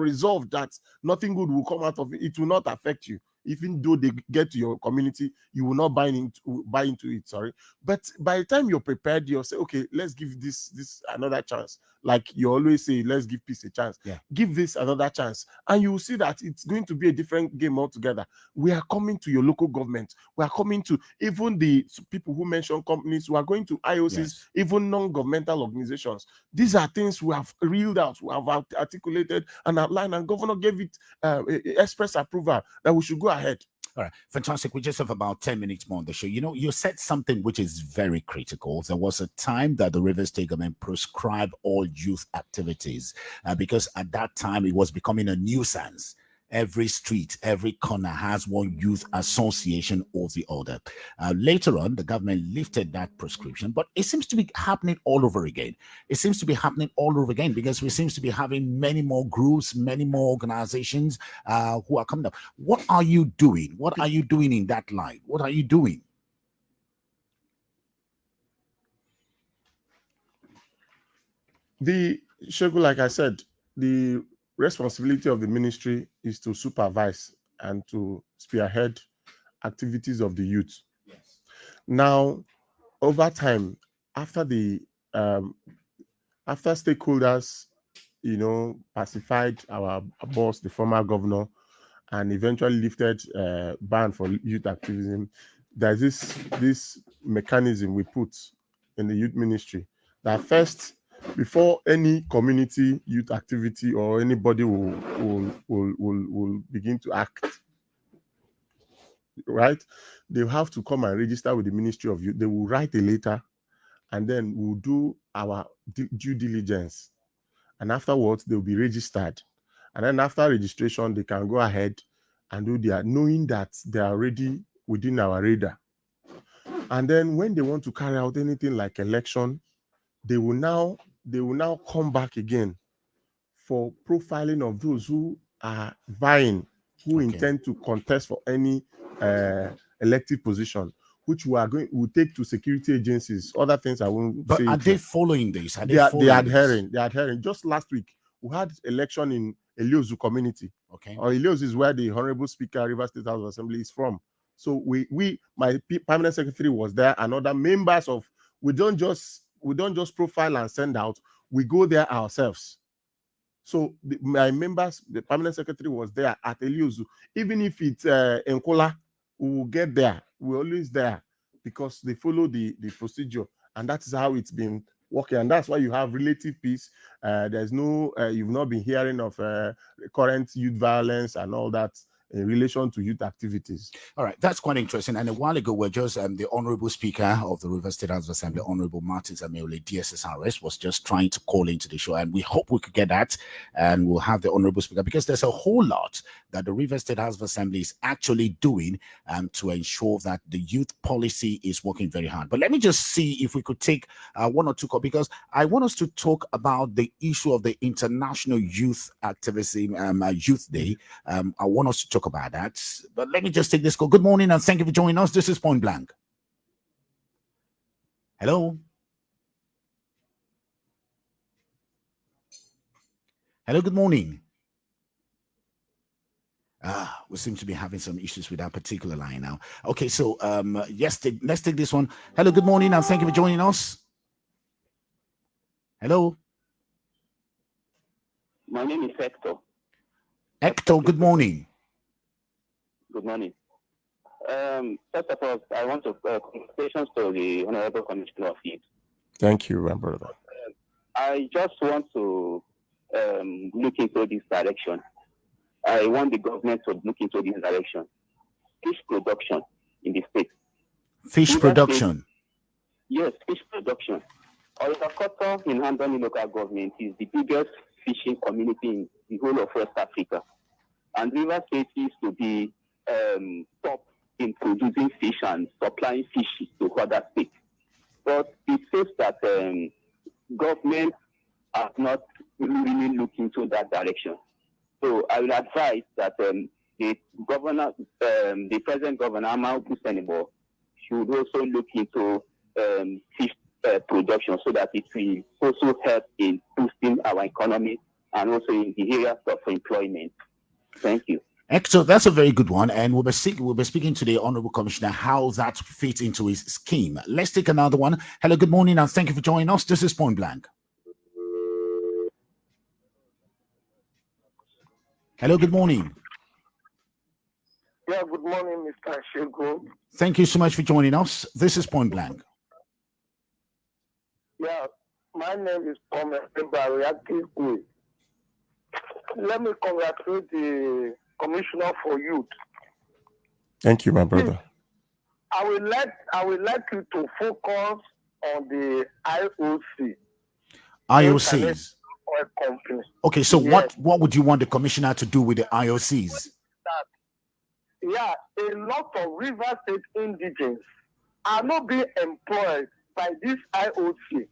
resolved that nothing good will come out of it, it will not affect you. Even though they get to your community, you will not buy into it. Sorry, but by the time you're prepared, you'll say, okay, let's give this another chance. Like you always say, let's give peace a chance. Give this another chance, and you will see that it's going to be a different game altogether. We are coming to your local government. We are coming to even the people who mention companies. We are going to IOCs, even non-governmental organizations. These are things we have reeled out, we have articulated and outlined, and Governor gave it express approval that we should go ahead. All right, fantastic. We just have about 10 minutes more on the show. You know, you said something which is very critical. There was a time that the Rivers State government prescribed all youth activities because at that time it was becoming a nuisance. Every street, every corner has one youth association or the other. Later on, the government lifted that prescription, but it seems to be happening all over again. It seems to be happening all over again because we seem to be having many more groups, many more organizations who are coming up. What are you doing? What are you doing in that line? What are you doing? Like I said, the responsibility of the ministry is to supervise and to spearhead activities of the youth. Now, over time, after stakeholders, pacified our boss, the former governor, and eventually lifted ban for youth activism, there's this mechanism we put in the youth ministry that first, before any community youth activity or anybody will begin to act, right? They have to come and register with the Ministry of Youth. They will write a letter, and then we'll do our due diligence. and afterwards they'll be registered. And then after registration, they can go ahead and do their, knowing that they are already within our radar. And then when they want to carry out anything like election, they will now come back again for profiling of those who are vying, who intend to contest for any elective position, which will take to security agencies. Other things I won't say. But are they following this? They are adhering. They are adhering. Just last week, we had election in Eliozu community. Okay. Or Eliozu is where the Honorable Speaker, River State House of Assembly, is from. So my permanent secretary was there, and other members of. We don't just profile and send out. We go there ourselves. So my members, the permanent secretary was there at Eliozu. Even if it's Nkola, we will get there. We're always there because they follow the procedure, and that is how it's been working. And that's why you have relative peace. There's no, you've not been hearing of current youth violence and all that in relation to youth activities. All right, that's quite interesting. And a while ago, we're just the Honorable Speaker of the River State House of Assembly, Honorable Martin Ameole, DSSRS, was just trying to call into the show, and we hope we could get that, and we'll have the Honorable Speaker, because there's a whole lot that the River State House of Assembly is actually doing to ensure that the youth policy is working very hard. But let me just see if we could take one or two calls, because I want us to talk about the issue of the International Youth Activism Youth Day. I want us to talk about that, but let me just take this call. Good morning and thank you for joining us. This is Point Blank. Hello. Hello, good morning. We seem to be having some issues with that particular line now. Okay, so yes, let's take this one. Hello, good morning and thank you for joining us. Hello. My name is Hector. Hector, good morning. Good morning. First of all, I want to congratulations to the Honorable Commissioner of Youth. Thank you, my brother. I just want to look into this direction. I want the government to look into this direction. Fish production in the state. Fish production? Yes, fish production. Oyakota in Handoni local government is the biggest fishing community in the whole of West Africa. And River State used to be top in producing fish and supplying fish to other states. But it says that government are not really looking into that direction. So I will advise that the governor, the present governor, Amal Busenebo, should also look into fish production so that it will also help in boosting our economy and also in the areas of employment. Thank you. Hector, that's a very good one, and we'll be speaking to the Honorable Commissioner how that fits into his scheme. Let's take another one. Hello, good morning, and thank you for joining us. This is Point Blank. Hello, good morning. Yeah, good morning, Mr. Shego. Thank you so much for joining us. This is Point Blank. Yeah, my name is Thomas Mbariaki. Let me congratulate the Commissioner for Youth. Thank you, my brother. I would like you to focus on the IOC. IOCs. Okay, so yes. what would you want the commissioner to do with the IOCs? Yeah, a lot of River State indigents are not being employed by this IOC.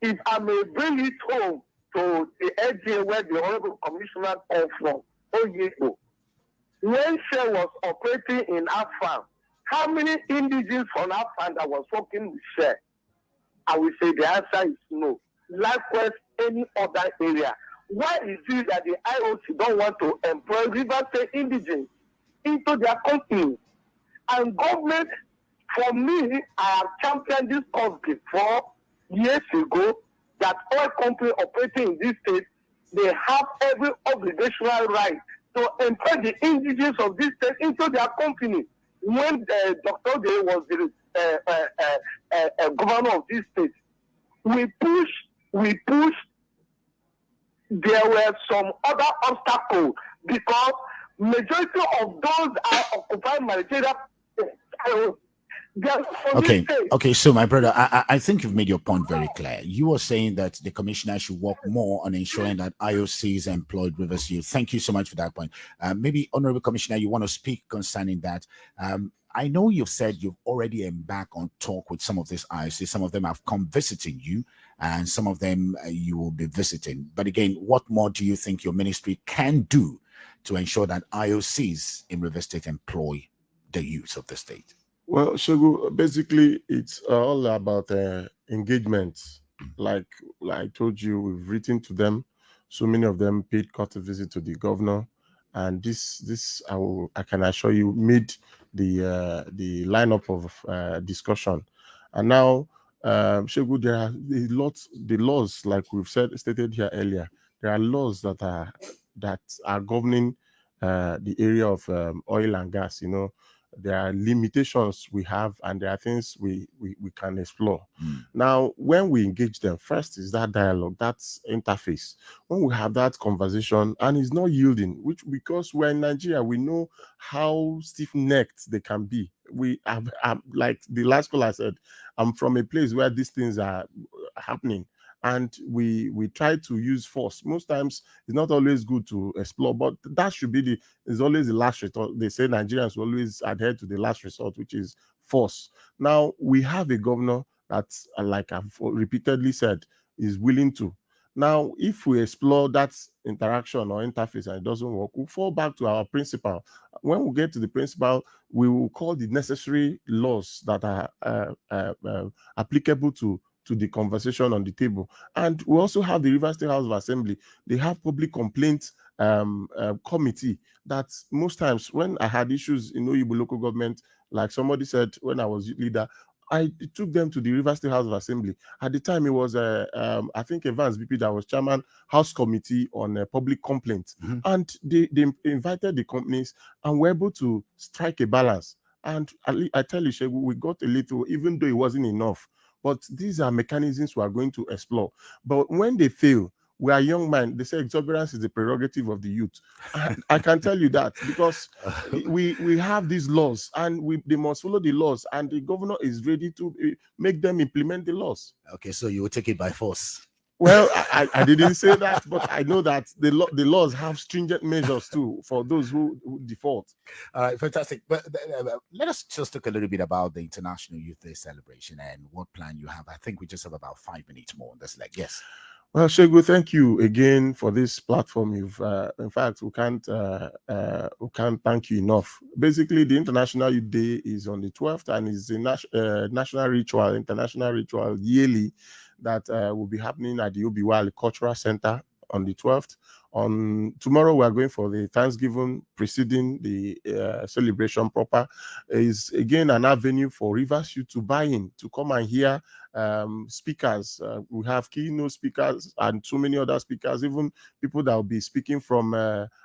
If I may bring it home to the area where the Honorable Commissioner comes from, Oyebo, when she was operating in Afan, how many indigents from Afan that was working with Shell? I will say the answer is no. Likewise, any other area. Why is it that the IOC don't want to employ River State indigents into their company? And government, for me, I have championed this cause before years ago that oil company operating in this state, they have every obligational right to employ the indigents of this state into their company. When Dr. Day was the governor of this state, we push. There were some other obstacles because majority of those are occupied managerial. Okay. So, my brother, I think you've made your point very clear. You are saying that the commissioner should work more on ensuring that IOCs employed Rivers Youth. Thank you so much for that point. Maybe, Honorable Commissioner, you want to speak concerning that. I know you've said you've already embarked on talk with some of these IOCs. Some of them have come visiting you, and some of them you will be visiting. But again, what more do you think your ministry can do to ensure that IOCs in River State employ the youth of the state? Well, Shogu, basically, it's all about engagement. Like I told you, we've written to them. So many of them paid courtesy visit to the governor, and this I can assure you made the lineup of discussion. And now, Shogu, there are the laws, like we've stated here earlier. There are laws that are governing the area of oil and gas. There are limitations we have, and there are things we can explore. Now, when we engage them, first is that dialogue, that's interface. When we have that conversation and it's not yielding, which because we're in Nigeria, we know how stiff-necked they can be. We have, like the last caller said, I'm from a place where these things are happening, and we try to use force. Most times it's not always good to explore, but that should be is always the last resort. They say Nigerians always adhere to the last resort, which is force. Now we have a governor that's, like I've repeatedly said, is willing to. Now, if we explore that interaction or interface and it doesn't work, we'll fall back to our principal. When we get to the principal, we will call the necessary laws that are applicable to the conversation on the table. And we also have the River State House of Assembly. They have public complaints committee that most times when I had issues in Oyibo local government, like somebody said when I was leader, I took them to the River State House of Assembly. At the time, it was, I think, Evans BP that was chairman, House Committee on Public Complaints. And they invited the companies and were able to strike a balance. And I tell you, Shegu, we got a little, even though it wasn't enough. But these are mechanisms we are going to explore. But when they fail, we are young men. They say exuberance is the prerogative of the youth. I can tell you that because we have these laws and they must follow the laws, and the governor is ready to make them implement the laws. Okay, so you will take it by force. Well, I didn't say that, but I know that the laws have stringent measures too for those who default. All right, fantastic. But let us just talk a little bit about the International Youth Day celebration and what plan you have. I think we just have about 5 minutes more on this leg. Yes. Well, Shegu, thank you again for this platform. You've, in fact, we can't thank you enough. Basically, the International Youth Day is on the 12th, and it's a national ritual, international ritual yearly that will be happening at the GBALI Cultural Center on the 12th. On tomorrow, we are going for the Thanksgiving preceding the celebration proper. Is again an avenue for Rivers Youth to buy in, to come and hear speakers. We have keynote speakers and so many other speakers, even people that will be speaking from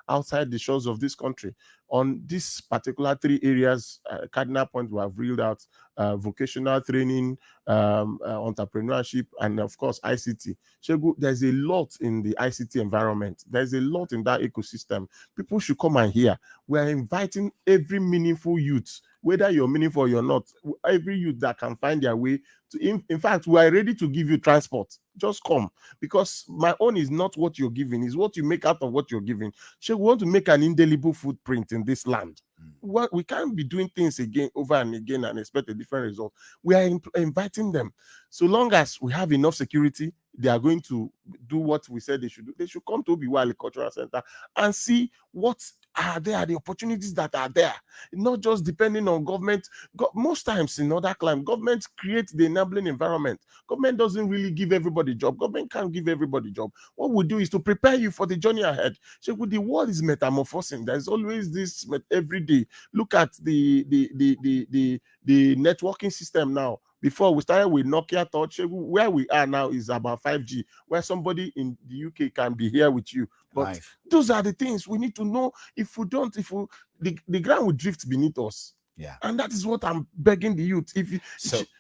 outside the shores of this country. On these particular 3 areas, cardinal points we have reeled out: vocational training, entrepreneurship, and of course ICT. Shegu, there's a lot in the ICT environment. There's a lot in that ecosystem. People should come and hear. We are inviting every meaningful youth, whether you're meaningful or you're not, every youth that can find their way to. In fact, we are ready to give you transport. Just come, because my own is not what you're giving, is what you make out of what you're giving. So we want to make an indelible footprint in this land. We can't be doing things again, over and again, and expect a different result. We are inviting them. So long as we have enough security, they are going to do what we said they should do. They should come to GBALI Cultural Center and see what are there, the opportunities that are there, not just depending on government. Most times in other climes, government creates the enabling environment. Government doesn't really give everybody job. Government can't give everybody job. What we do is to prepare you for the journey ahead. So the world is metamorphosing. There's always this every day. Look at the networking system now. Before we started with Nokia Touch, where we are now is about 5G, where somebody in the UK can be here with you. But those are the things we need to know. If we don't, the ground will drift beneath us. Yeah. And that is what I'm begging the youth.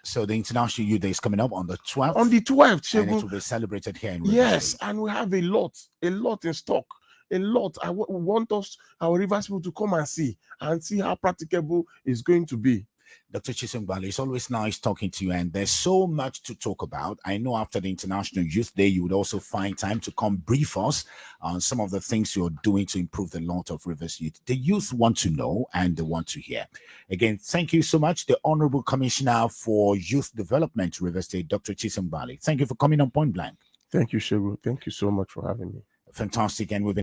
So the International Youth Day is coming up on the 12th. On the 12th, and it will be celebrated here in Rivers. Yes, and we have a lot in stock. A lot. We want our Rivers people to come and see how practicable it's going to be. Dr. Chisom GBALI, it's always nice talking to you, and there's so much to talk about. I know after the International Youth Day, you would also find time to come brief us on some of the things you're doing to improve the lot of Rivers youth. The youth want to know and they want to hear. Again, thank you so much, the Honorable Commissioner for Youth Development, Rivers State, Dr. Chisom GBALI. Thank you for coming on Point Blank. Thank you, Shegu. Thank you so much for having me. Fantastic. And we've been